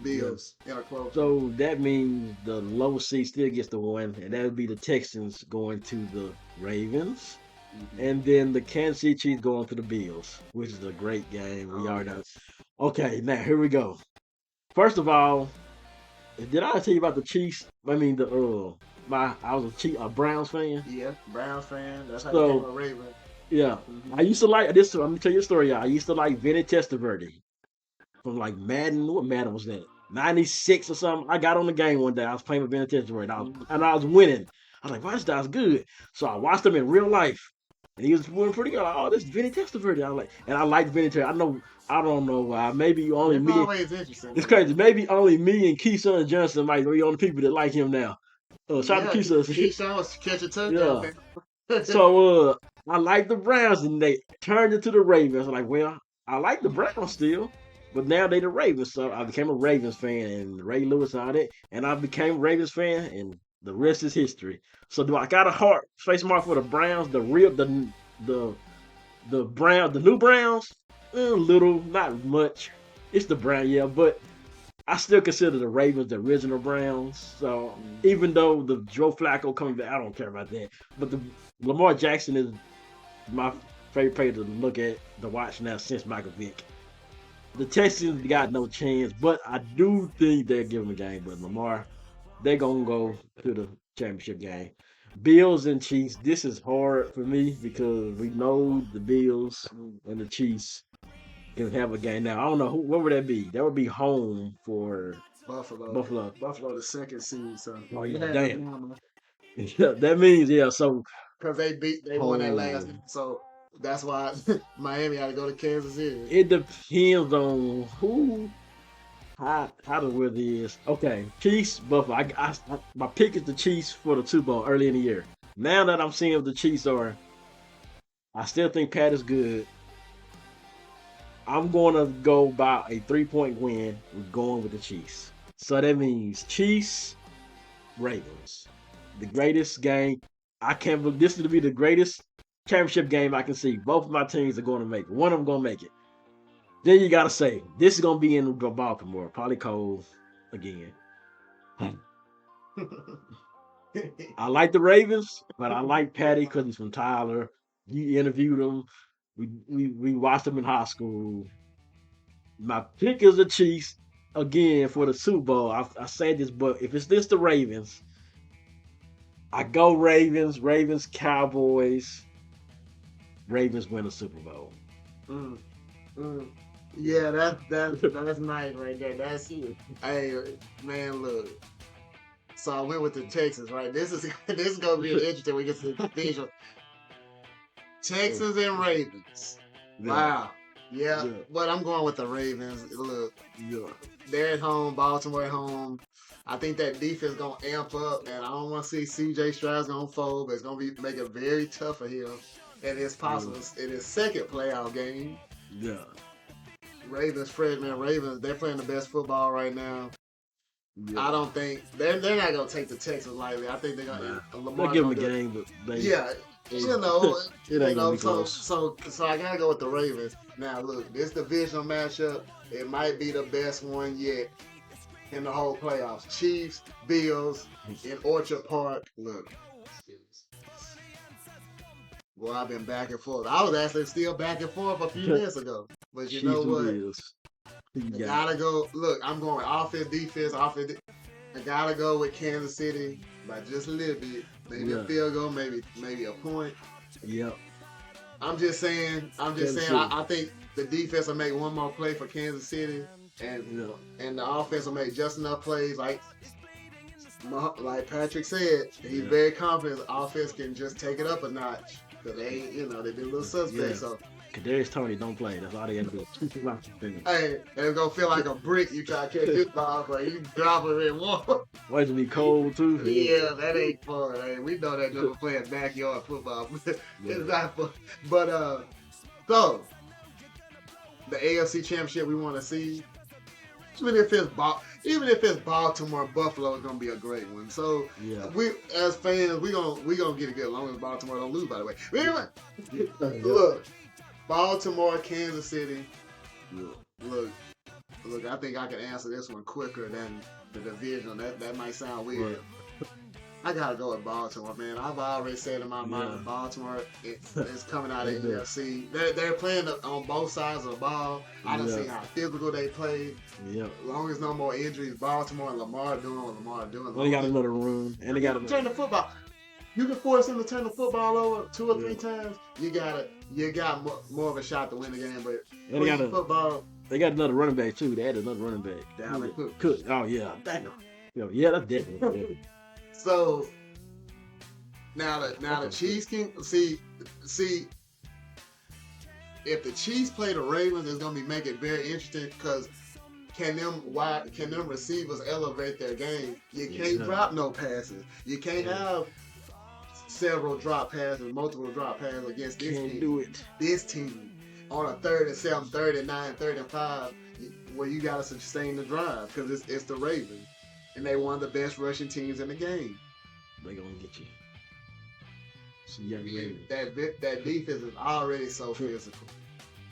Bills in a close. So that means the low seed still gets the win, and that would be the Texans going to the Ravens. And then the Kansas City Chiefs going to the Bills, which is a great game. We already know. Okay, now here we go. First of all, did I tell you about the Chiefs? I mean, I was a Browns fan. Yeah, Browns fan. That's how you became a Raven. Yeah, I used to like this. Let me tell you a story, y'all. I used to like Vinny Testaverde from like Madden. What Madden was that? 96 or something. I got on the game one day. I was playing with Vinny Testaverde, and I was winning. I was like, wow, this guy's good. So I watched him in real life. And he was winning pretty good. Like, this is Vinny Testaverde. I liked Vinny Testaverde. I don't know why. Maybe only me. Always interesting. It's crazy. Maybe only me and Keyshawn Johnson might be the only people that like him now. Shout out to Keyshawn. Keyshawn was catching touchdowns. Yeah. So I like the Browns, and they turned into the Ravens. I'm like, well, I like the Browns still, but now they the Ravens. So I became a Ravens fan, and Ray Lewis and all that, and I became a Ravens fan, and the rest is history. So do I got a face mark for the Browns? The new Browns? Little, not much. It's the Brown, yeah, but I still consider the Ravens the original Browns. So even though the Joe Flacco coming back, I don't care about that. But the Lamar Jackson is my favorite player to look at, to watch now since Michael Vick. The Texans got no chance, but I do think they're giving a game. But Lamar, they're going to go to the championship game. Bills and Chiefs, this is hard for me because we know the Bills and the Chiefs can have a game. Now, I don't know, what would that be? That would be home for Buffalo, the second seed. So. Oh, yeah, damn. Yeah, that means, so. Because they won that last game. So that's why Miami had to go to Kansas City. It depends on who. How the weather is. Okay, Chiefs, Buffalo. My pick is the Chiefs for the Super Bowl early in the year. Now that I'm seeing what the Chiefs are, I still think Pat is good. I'm going to go by a 3-point win. We're going with the Chiefs. So that means Chiefs, Ravens. The greatest game. I can't believe this is going to be the greatest championship game I can see. Both of my teams are going to make it. One of them going to make it. Then you gotta say, this is gonna be in Baltimore, probably cold again. I like the Ravens, but I like Patty because he's from Tyler. You interviewed him. We watched him in high school. My pick is the Chiefs again for the Super Bowl. I said this, but if it's the Ravens, I go Ravens. Ravens, Cowboys. Ravens win the Super Bowl. Mm, mm. Yeah, that's nice right there. That's you. Hey, man, look. So I went with the Texans, right? This is this is gonna be interesting. We get to the division. Texans and Ravens. Yeah. Wow. Yeah, Yeah. but I'm going with the Ravens. Look, Yeah. they're at home, Baltimore at home. I think that defense gonna amp up, and I don't want to see C.J. Stroud's gonna fold, but it's gonna be make it very tough for him. And it's possible in his second playoff game. Yeah. Ravens, Ravens, they're playing the best football right now. Yeah. I don't think they're not gonna take the Texans lightly. I think they're gonna They'll give them a game, but you know, it ain't gonna be close. So I gotta go with the Ravens. Now look, this divisional matchup, it might be the best one yet in the whole playoffs. Chiefs, Bills in Orchard Park. Look. Well, I've been back and forth. I was actually still back and forth a few minutes ago. But you know what? I gotta go. Look, I'm going offense, defense, offense. I gotta go with Kansas City by just a little bit. Maybe a field goal, maybe a point. Yep. I'm just saying. I think the defense will make one more play for Kansas City, and the offense will make just enough plays. Like Patrick said, he's very confident the offense can just take it up a notch. Because they've been a little suspect. So Kadarius Toney don't play. That's all they got to do. Hey, it's gonna feel like a brick you try to catch this ball, but you drop it in water. Why is it be cold too? Yeah, that ain't fun. Hey, we know that just for playing backyard football. It's not fun. But so the AFC Championship we want to see. Even if it's Baltimore, Buffalo is gonna be a great one. So we as fans, we gonna get it good as long as Baltimore don't lose. By the way, anyway, look, Baltimore, Kansas City. Look, I think I can answer this one quicker than the division. That might sound weird. I gotta go with Baltimore, man. I've already said in my mind, Baltimore is coming out of the NFC. They're playing on both sides of the ball. I don't see how physical they play. Yeah. As long as no more injuries, Baltimore and Lamar doing what Lamar doing. Well, they got another room, and they got to turn the football. You can force him to turn the football over 2 or 3 times. You got more of a shot to win the game. But and they got football. They got another running back too. They had another running back. Dalvin Cook. Oh yeah. Damn. Yeah, that's definitely. So now the Chiefs can see if the Chiefs play the Ravens, it's gonna make it very interesting because can them receivers elevate their game? You can't drop no passes. You can't have several drop passes, multiple drop passes against this team. Do it. This team on a 3rd and 7, 3rd and 9, 3rd and 5, where you gotta sustain the drive because it's the Ravens. And they one of the best rushing teams in the game. They're gonna get you. So that defense is already so physical.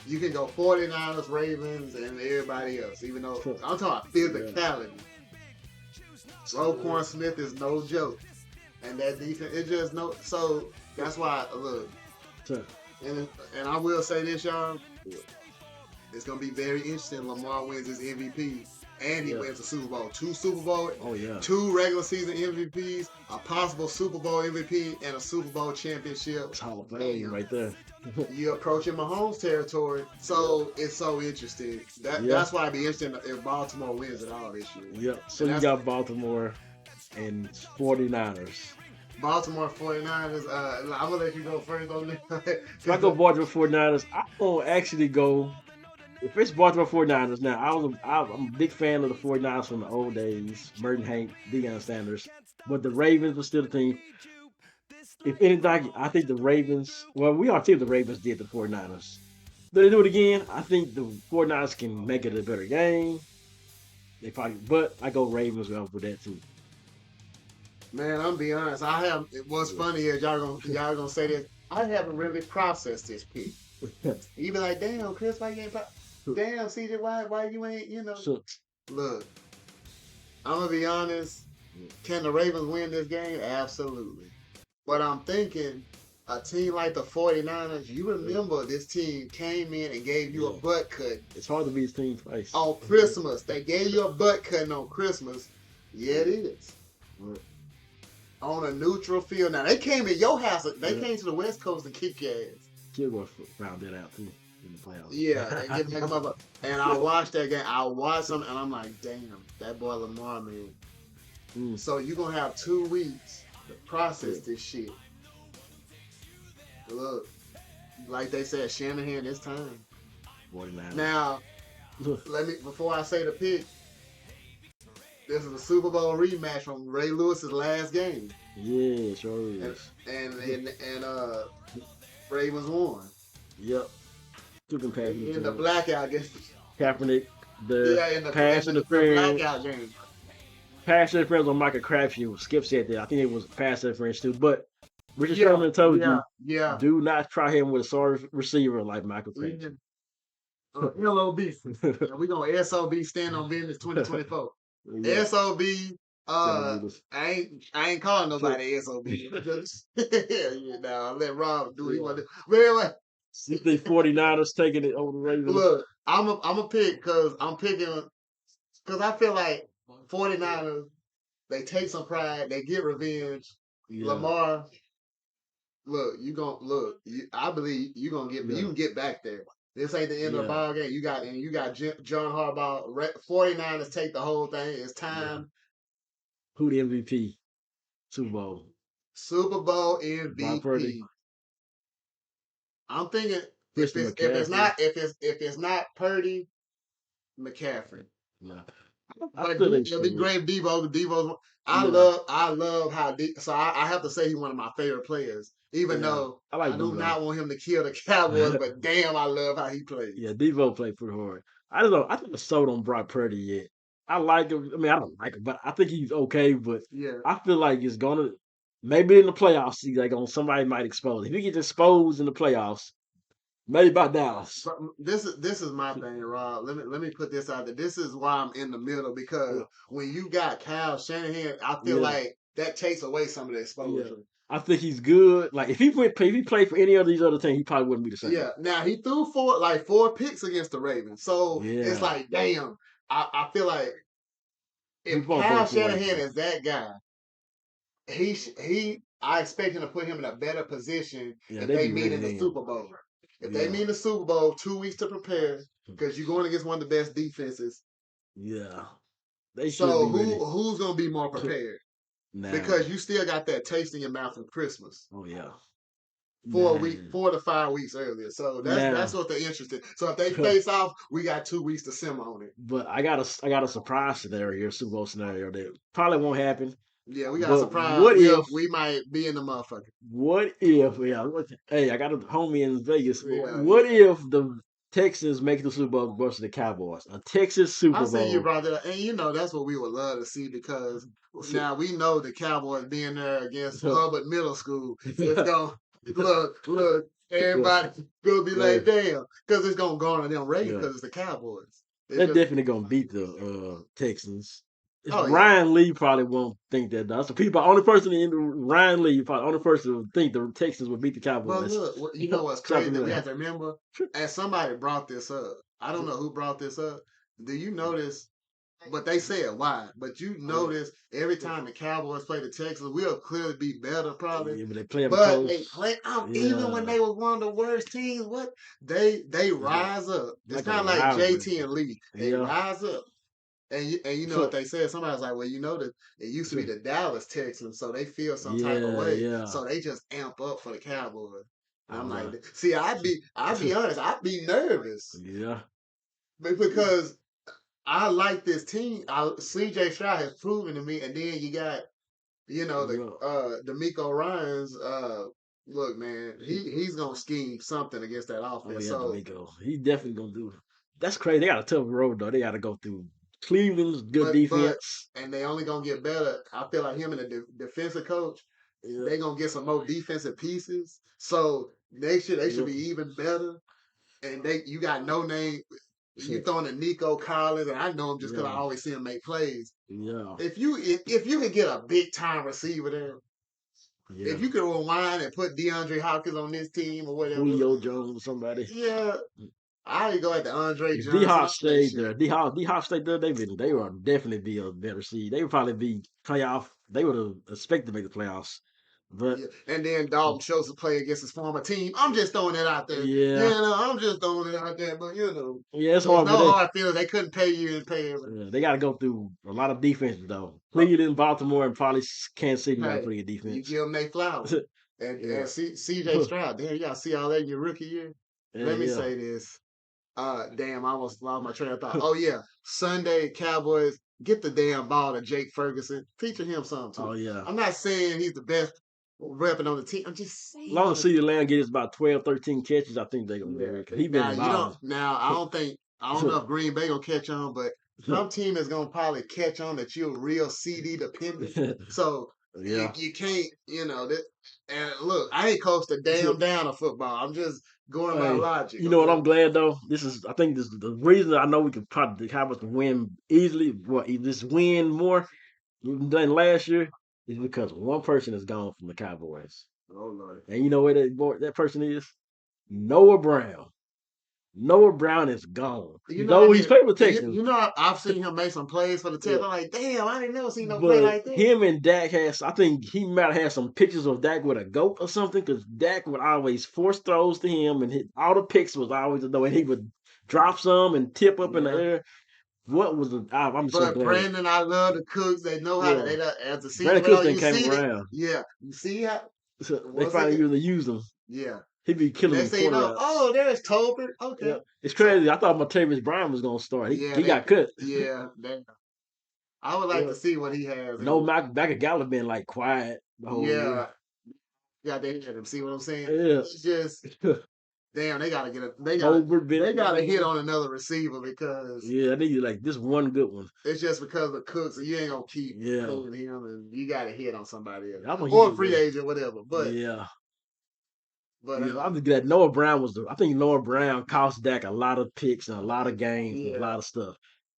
You can go 49ers, Ravens, and everybody else. Even though I'm talking physicality. Roquan Smith is no joke, and that defense it just no. So that's why look. And I will say this, y'all. It's gonna be very interesting. Lamar wins his MVP. And he wins the Super Bowl. 2 Super Bowl. 2 regular season MVPs, a possible Super Bowl MVP, and a Super Bowl championship. It's Hall of Fame right there. You're approaching Mahomes territory, so it's so interesting. That's why it'd be interesting if Baltimore wins it all this year. Yep. So you got Baltimore and 49ers. Baltimore 49ers. I'm gonna let you go first on this. If I go Baltimore 49ers, I'm gonna actually go. If it's Baltimore 49ers, now I'm a big fan of the 49ers from the old days. Merton Hank, Deion Sanders. But the Ravens were still the team. If anything, I think the Ravens, well, we all see what the Ravens did to the 49ers. Do they do it again? I think the 49ers can make it a better game. They probably, but I go Ravens with that too. Man, I'm be honest. What's funny is y'all gonna say this. I haven't really processed this pick. You be like, damn, Chris, why you ain't? Damn, CJ, why you ain't? Look, I'm gonna be honest. Can the Ravens win this game? Absolutely. But I'm thinking, a team like the 49ers, you remember this team came in and gave you a butt cut. It's hard to beat this team twice. On Christmas. They gave you a butt cutting on Christmas. Yeah, it is. on a neutral field. Now they came in your house. They came to the West Coast and kicked your ass. Kilgore found that out too in the playoffs. Yeah, and get back up. And I watched that game. I watched them, and I'm like, damn, that boy Lamar, man. So you're gonna have 2 weeks to process this shit. Look, like they said, Shanahan this time. 49. Now, before I say the pick, this is a Super Bowl rematch from Ray Lewis's last game. Yeah, sure is. And Ravens won. Yep. In the blackout game. Kaepernick, in the pass interference. Blackout game. Pass interference on Michael Crabtree. Skip said that. I think it was pass interference too. But Richard Sherman told you, do not try him with a sorry receiver like Michael Crabtree. LOB. We're going to SOB stand on business 2024. Yeah. SOB. I ain't calling nobody SOB. I'll let Rob do what he want to do. But anyway. You think 49ers taking it over the Ravens? Look, I'm a pick because I feel like 49ers, they take some pride, they get revenge. Yeah. Lamar, I believe you can get back there. This ain't the end of the ball game. You got John Harbaugh. 49ers take the whole thing. It's time. Who the MVP? Super Bowl. Super Bowl MVP. I'm thinking if it's not Purdy, McCaffrey. Yeah. But it'll be great. Devo's. I love how so I have to say he's one of my favorite players. Even though I do not want him to kill the Cowboys, but damn, I love how he plays. Yeah, Devo played pretty hard. I don't know. I think the sold on Brock Purdy yet. I like him. I mean, I don't like him, but I think he's okay. But I feel like it's gonna maybe in the playoffs, somebody might expose. If he gets exposed in the playoffs, maybe by Dallas. But this is my thing, Rob. Let me put this out there. This is why I'm in the middle because when you got Kyle Shanahan, I feel like that takes away some of the exposure. Yeah. I think he's good. Like if he played for any of these other teams, he probably wouldn't be the same. Yeah. Now he threw four picks against the Ravens, so it's like, damn. I feel like if Kyle Shanahan is that guy, I expect him to put him in a better position if they meet in the Super Bowl. If they meet in the Super Bowl, 2 weeks to prepare because you're going against one of the best defenses. Yeah. So who's going to be more prepared? Because you still got that taste in your mouth from Christmas. Oh yeah. 4 to 5 weeks earlier. So that's what they're interested. So if they face off, we got 2 weeks to simmer on it. But I got a surprise scenario here, Super Bowl scenario that probably won't happen. Yeah, we got a surprise. What if we might be in the motherfucker? What if? Hey, I got a homie in Vegas. Yeah, what if the Texans make the Super Bowl versus the Cowboys? A Texas Super Bowl. I see you brought that up, and that's what we would love to see because now we know the Cowboys being there against Hubbard Middle School. It's going look. Everybody gonna be like, damn, because it's gonna garner them ratings because it's the Cowboys. They're definitely gonna beat the Texans. Ryan Lee probably won't think that. That's the only person in Ryan Lee, probably only person who think the Texans would beat the Cowboys. But look, you know what's crazy? We have to remember, and somebody brought this up. I don't know who brought this up. Do you notice? But they said why. But you notice every time the Cowboys play the Texans, we'll clearly be better, probably. Yeah, but they play them close. They play even when they was one of the worst teams. What they rise up. It's kind of like JT and Lee. They rise up. And you know what they said? Somebody's like, well, that it used to be the Dallas Texans, so they feel some type of way. Yeah. So they just amp up for the Cowboys. And I'm like, see, I'd be honest, I'd be nervous. Yeah. Because I like this team. CJ Stroud has proven to me, and then you got, D'Amico Ryans. Look, man, he's gonna scheme something against that offense. D'Amico. He's definitely gonna do it. That's crazy. They got a tough road though. They got to go through Cleveland's good defense, and they only gonna get better. I feel like him and the defensive coach, they gonna get some more defensive pieces. So they should be even better. And you got no name. You throwing a Nico Collins, and I know him just because I always see him make plays. Yeah. If you can get a big time receiver there, if you can rewind and put DeAndre Hopkins on this team or whatever, Julio Jones or somebody. Yeah. I go at the Andre Johnson. D-Hop stayed there. D-Hop stayed there. They would definitely be a better seed. They would probably be playoff they would have expected to make the playoffs. But Yeah. And then Dalton chose to play against his former team. I'm just throwing it out there. yeah, You know, I'm just throwing it out there. But yeah, it's it's hard for no them. hard feelings. They couldn't pay you and pay everybody. They got to go through a lot of defense though. Uh, Cleveland, Baltimore, and probably Kansas City got a hey, pretty good you defense. give them their flowers. Yeah, And CJ Stroud, damn, you gotta see all that in your rookie year. yeah, Let me yeah. say this. Damn, I almost lost my train of thought. Oh yeah, Sunday Cowboys get the damn ball to Jake Ferguson. Feature him some too. Oh yeah. I'm not saying he's the best repping on the team. I'm just As saying. long as CeeDee Lamb gets about 12, 13 catches, I think they're gonna be Yeah. ready. Cause he been Now you balling. don't. Now I don't know if Green Bay gonna catch on, but some team is gonna probably catch on that you're real CD dependent. So Yeah. you can't, That, and look, I ain't coached a damn down of football. I'm just going by Hey, logic. you know what? Okay. I'm glad though. I think this is the reason I know we can probably have us win easily. What this win more than last year is because one person is gone from the Cowboys, Oh Lord. and you know where that person is? Noah Brown. Noah Brown is gone. You know, I Though he's mean, played with Texans, I've seen him make some plays for the Texans. yeah, I'm like, damn, I didn't never see no play but like that. him and Dak I think he might have had some pictures of Dak with a goat or something because Dak would always force throws to him and all the picks was always a though, and he would drop some and tip up in the Yeah. air. What was the? I'm so But glad. Brandon, I love the Cooks. They know how to. Yeah, As the season Brandon went Cooks on, then you came see it. around. Yeah, you see how So they once finally again. used to use him. Yeah. He'd be killing Next them thing you corner know, routes. oh, there's Tolbert. Yeah, Okay. it's So crazy. I thought Martavis Bryant was gonna start. He yeah, he got cut. I would like Yeah. to see what he has. No, And Back at Gallup been like quiet the whole year. yeah, got to hit him. See what I'm saying? Yeah. It's just damn. They gotta get a. Tolbert been. They gotta hit on another receiver because Yeah, I need like this one good one. it's just because of Cooks, and you ain't gonna keep Yeah, paying him, and you gotta hit on somebody else I think he or a do free well. agent, whatever. Yeah, But yeah. I'm just glad Noah Brown was the. I think Noah Brown cost Dak a lot of picks and a lot of games and a yeah. lot of stuff.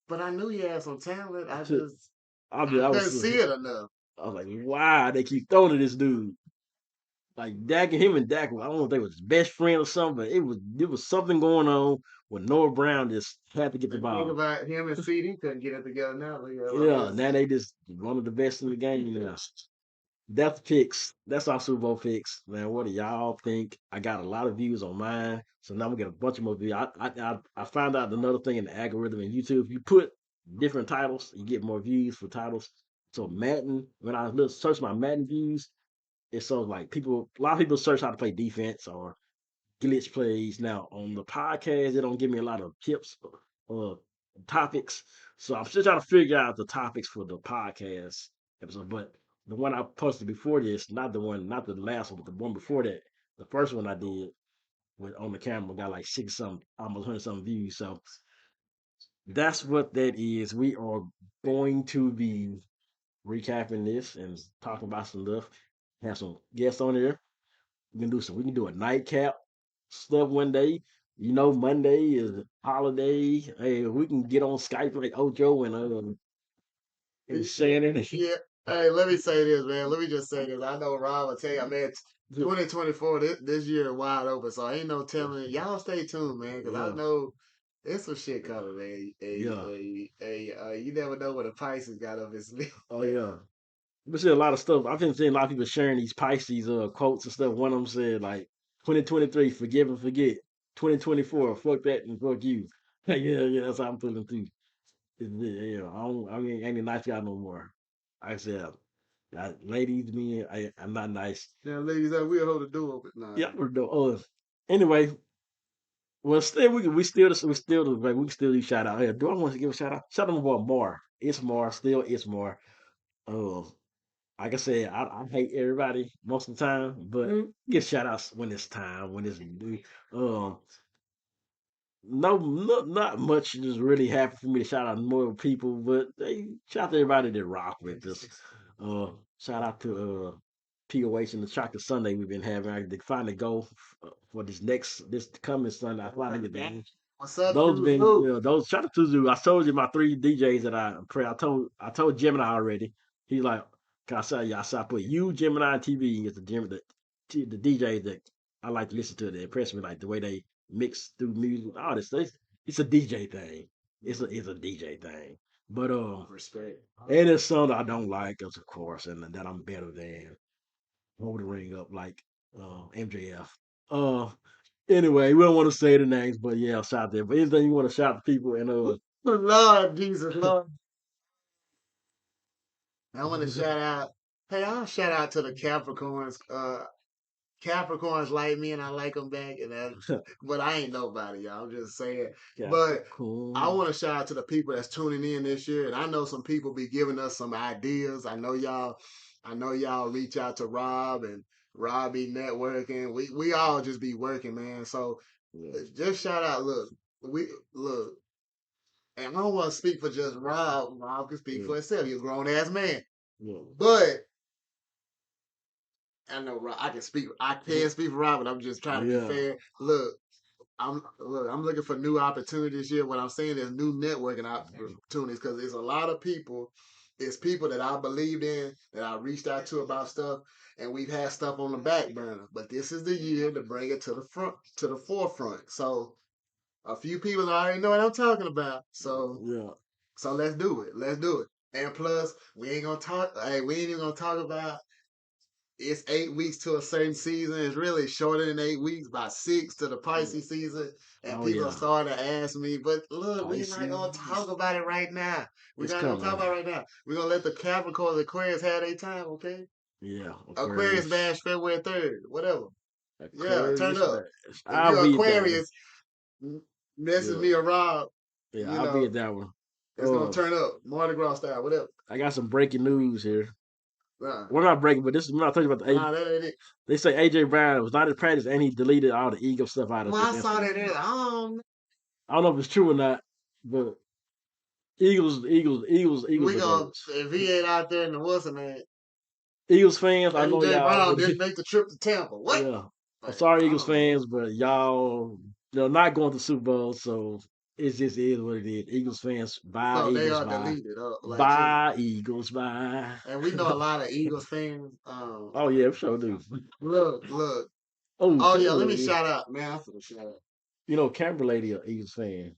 But I knew he had some talent. I I couldn't was see it enough. I was like, wow, they keep throwing to this dude. Like Dak and him and Dak, I don't know if they was his best friend or something, but it was something going on when Noah Brown just had to get the And think ball. about him and CD couldn't get it together now. Look at my Yeah, man. now they just one of the best in the game now. That's picks. That's our Super Bowl picks, man. What do y'all think? I got a lot of views on mine, so now we get a bunch of more views. I found out another thing in the algorithm in YouTube. If you put different titles, you get more views for titles. So Madden, when I search my Madden views, it's so like a lot of people search how to play defense or glitch plays. Now on the podcast, they don't give me a lot of tips or topics. So I'm still trying to figure out the topics for the podcast episode. But the one I posted before this, not the last one, but the one before that, the first one I did with on the camera got like six some, almost 100 some views. So that's what that is. We are going to be recapping this and talking about some stuff. Have some guests on there. We can do a nightcap stuff one day. Monday is holiday. Hey, we can get on Skype like Ocho and Shannon. Yeah. Hey, let me say this, man. Let me just say this. I know Rob will tell you, man, 2024, this year is wide open, so ain't no telling. Y'all stay tuned, man, because I Yeah, know it's some shit coming, man. yeah, You never know what a Pisces got up his sleeve. oh yeah. But see a lot of stuff. I've been seeing a lot of people sharing these Pisces quotes and stuff. One of them said like 2023, forgive and forget. 2024, fuck that and fuck you. Yeah, yeah, that's how I'm feeling too. Yeah, I ain't a nice guy no more. Like I said, ladies, me, I'm not nice. Now, ladies, we'll hold the door open. Nah. Yeah, we're doing. Anyway, well, still we can still do shout out here. Do I want to give a shout out? Shout out to my boy Mar. It's Mar, still it's Mar. Um, like I said, I hate everybody most of the time, but give shout outs when it's time, when it's due. Um, not much is really happy for me to shout out more people, but they shout out to everybody that rock with us. Uh, Shout out to POH and the Chocolate Sunday we've been having. I to finally go for this coming Sunday. I finally get there. What's up, Those been Tuzu? those shout out to Zoo. I told you my three DJs that I pray. I told Gemini already. He's like, can I say I said I put you, Gemini, and TV as the DJs that I like to listen to. They impress me like the way they mix through music. All this. It's a DJ thing. It's a DJ thing. But Respect. and there's some that I don't like, of course, and that I'm better than. Hold the ring up like MJF. Uh, anyway, we don't want to say the names, but yeah, shout there. But anything you want to shout to people and Lord Jesus, Lord. I want to shout out. Hey, I'll shout out to the Capricorns. Capricorns like me, and I like them back. But I ain't nobody, y'all. I'm just saying. But I Capricorn. want to shout out to the people that's tuning in this year, and I know some people be giving us some ideas. I know y'all. I know y'all reach out to Rob, and Rob be networking. We all just be working, man. So Yeah. just shout out. Look. And I don't want to speak for just Rob. Rob can speak Yeah. for himself. He's a grown ass man. Yeah. But I know Rob, I can speak. I can speak for Rob, but I'm just trying to be Yeah. fair. I'm looking for new opportunities here. What I'm saying is new networking opportunities because there's a lot of people. It's people that I believed in that I reached out to about stuff, and we've had stuff on the back burner. But this is the year to bring it to the front, to the forefront. So a few people already know what I'm talking about. Yeah. So let's do it. Let's do it. And plus, we ain't gonna talk. Hey, we ain't even gonna talk about. It's 8 weeks to a certain season. It's really shorter than 8 weeks, about six to the Pisces season. And Oh people are yeah. starting to ask me, but look, we're not gonna Pisces. talk about it right now. We're It's not gonna talk coming. about it right now. We're gonna let the Capricorn, Aquarius have their time, okay? Yeah. Aquarius Aquarius. bash February 3rd, whatever. Yeah, turn Aquarius. up. If I'll you're be at that one. Aquarius, message Yeah. me or Rob, Yeah. you I'll be know, at that one. it's gonna turn up. Mardi Gras style, whatever. I got some breaking news here. Nah, We're not breaking, but this is when I told you about the nah, that ain't it. They say AJ Brown was not in practice and he deleted all the ego stuff out of Well, his I saw Instagram. that. I don't know if it's true or not, but Eagles We are go goats. if he ain't out there in the what's man. Eagles fans, I know AJ y'all Brown really, didn't make the trip to Tampa. What? yeah. I'm Like, sorry, I Eagles don't know. fans, but y'all, they're not going to Super Bowl, so it just is what it is. Eagles fans, bye, So they Eagles, are bye. deleted. Like seriously. Bye, Eagles, bye. And we know a lot of Eagles fans. Oh, yeah, sure do. Look. Oh, Oh yeah, let me Kimberly, shout out, man. I'm finna shout out. Kimber Lady, a Eagles fan.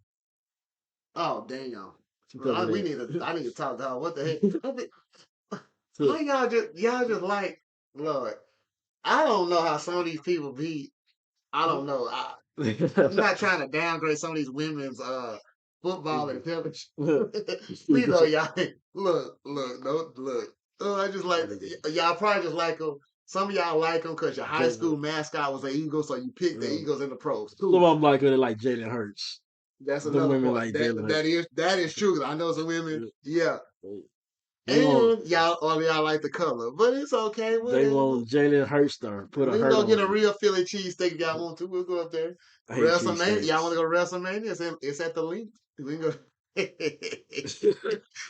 Oh damn. Because of We need to. that. I need to talk to her. What the heck? How y'all just like Lord? I don't know how some of these people be. I don't know. I'm not trying to downgrade some of these women's football intelligence. We know y'all. Look, no, look. I just like y'all. Probably just like them. Some of y'all like them because your high school mascot was an eagle, so you picked the Eagles in the pros. Some Cool. of them like her, they like Jalen Hurts. That's Them another women part. like That Jalen that Hurts. is that is true. 'Cause I know some women. Yeah, They want and y'all like the color, but it's okay. they Whatever. want Jalen Hurts to put a We can hurt go get on a you. real Philly cheesesteak if y'all want to. We'll go up there. I hate WrestleMania. Y'all want cheesesteaks. to go to WrestleMania? It's at the link. We can go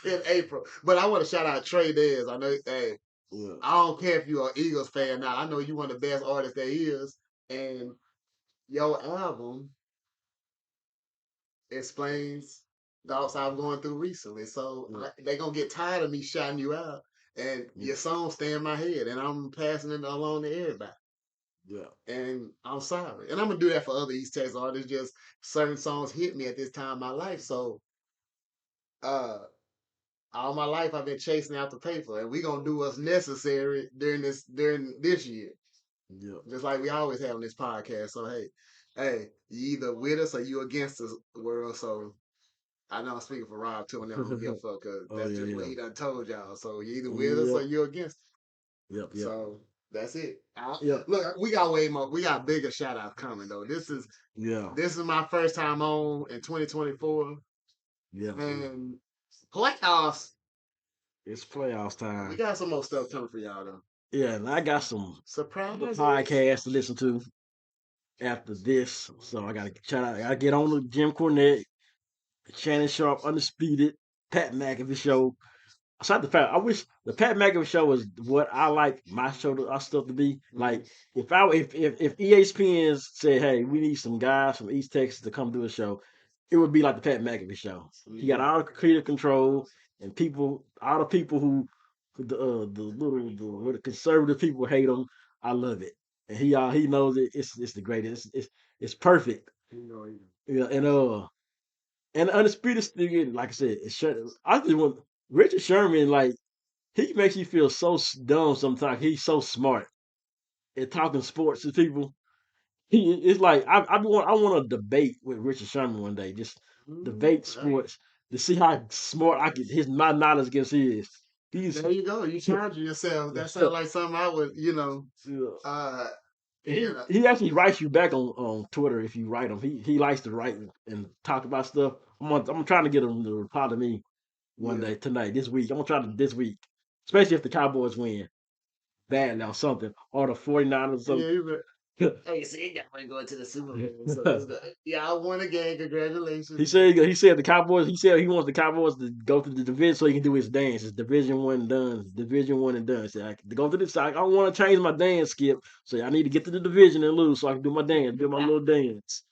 in April. But I want to shout out Trey Dez. I know. Hey, Yeah. I don't care if you're an Eagles fan now. I know you one of the best artists there is, and your album explains thoughts I'm going through recently. So they gonna get tired of me shouting you out, and Yeah. your song stay in my head, and I'm passing it along to everybody. Yeah. And I'm sorry. And I'm gonna do that for other East Texas artists. Just certain songs hit me at this time in my life. So uh all my life I've been chasing after paper. And we gonna do what's necessary during this year. Yeah. Just like we always have on this podcast. So hey, you either with us or you against us world. So I know I'm speaking for Rob too, and never give a fuck, cause Oh that's yeah, just what yeah. he done told y'all. So you either with us or Yep. you against us. Yep. Yep. So that's it. Yep. Look, we got way more. We got bigger shout outs coming though. Yeah. This is my first time on in 2024, Yeah. and playoffs. It's playoffs We time. got some more stuff coming for y'all though. Yeah, and I got some Surprises. podcasts to listen to after this. So I gotta shout out. I gotta get on to Jim Cornette, Shannon Sharp, Undisputed, Pat McAfee show. Aside the fact, I wish the Pat McAfee show was what I like my show to our stuff to be. Like if ESPN said, hey, we need some guys from East Texas to come do a show, it would be like the Pat McAfee show. He got all the creative control and all the people who the conservative people hate him. I love it, and he knows it. It's the greatest. It's perfect. You know, Yeah, And the undisputed still, like I said, I just want Richard Sherman. Like he makes you feel so dumb sometimes. He's so smart at talking sports to people. It's like I want to debate with Richard Sherman one day. Just debate Hey, sports to see how smart I can his my knowledge against his. He's there you go. You charge yourself. That sounds like something I would, uh, you know, he actually writes you back on Twitter if you write him. He likes to write and talk about stuff. I'm trying to get him to reply to me one yeah. day tonight this week. I'm gonna try to this week, especially if the Cowboys win badly or something or the 49ers or Yeah, something. you bet. Hey, see, you got money going to the Super Bowl, so that's good. Yeah, I won again. Congratulations. He said the Cowboys. He said he wants the Cowboys to go to the division so he can do his dance. It's Division One done. Division One and done. So to go to this side. I don't want to change my dance, Skip. So I need to get to the division and lose so I can do my dance, do my little dance.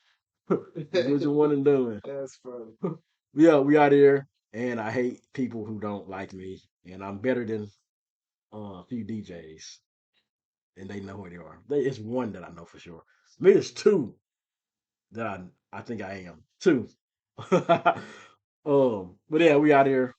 Division One and done. That's funny. Yeah, we out here, and I hate people who don't like me, and I'm better than a few DJs, and they know who they are. It's one that I know for sure. Maybe it's two that I think I am two. But yeah, we out here.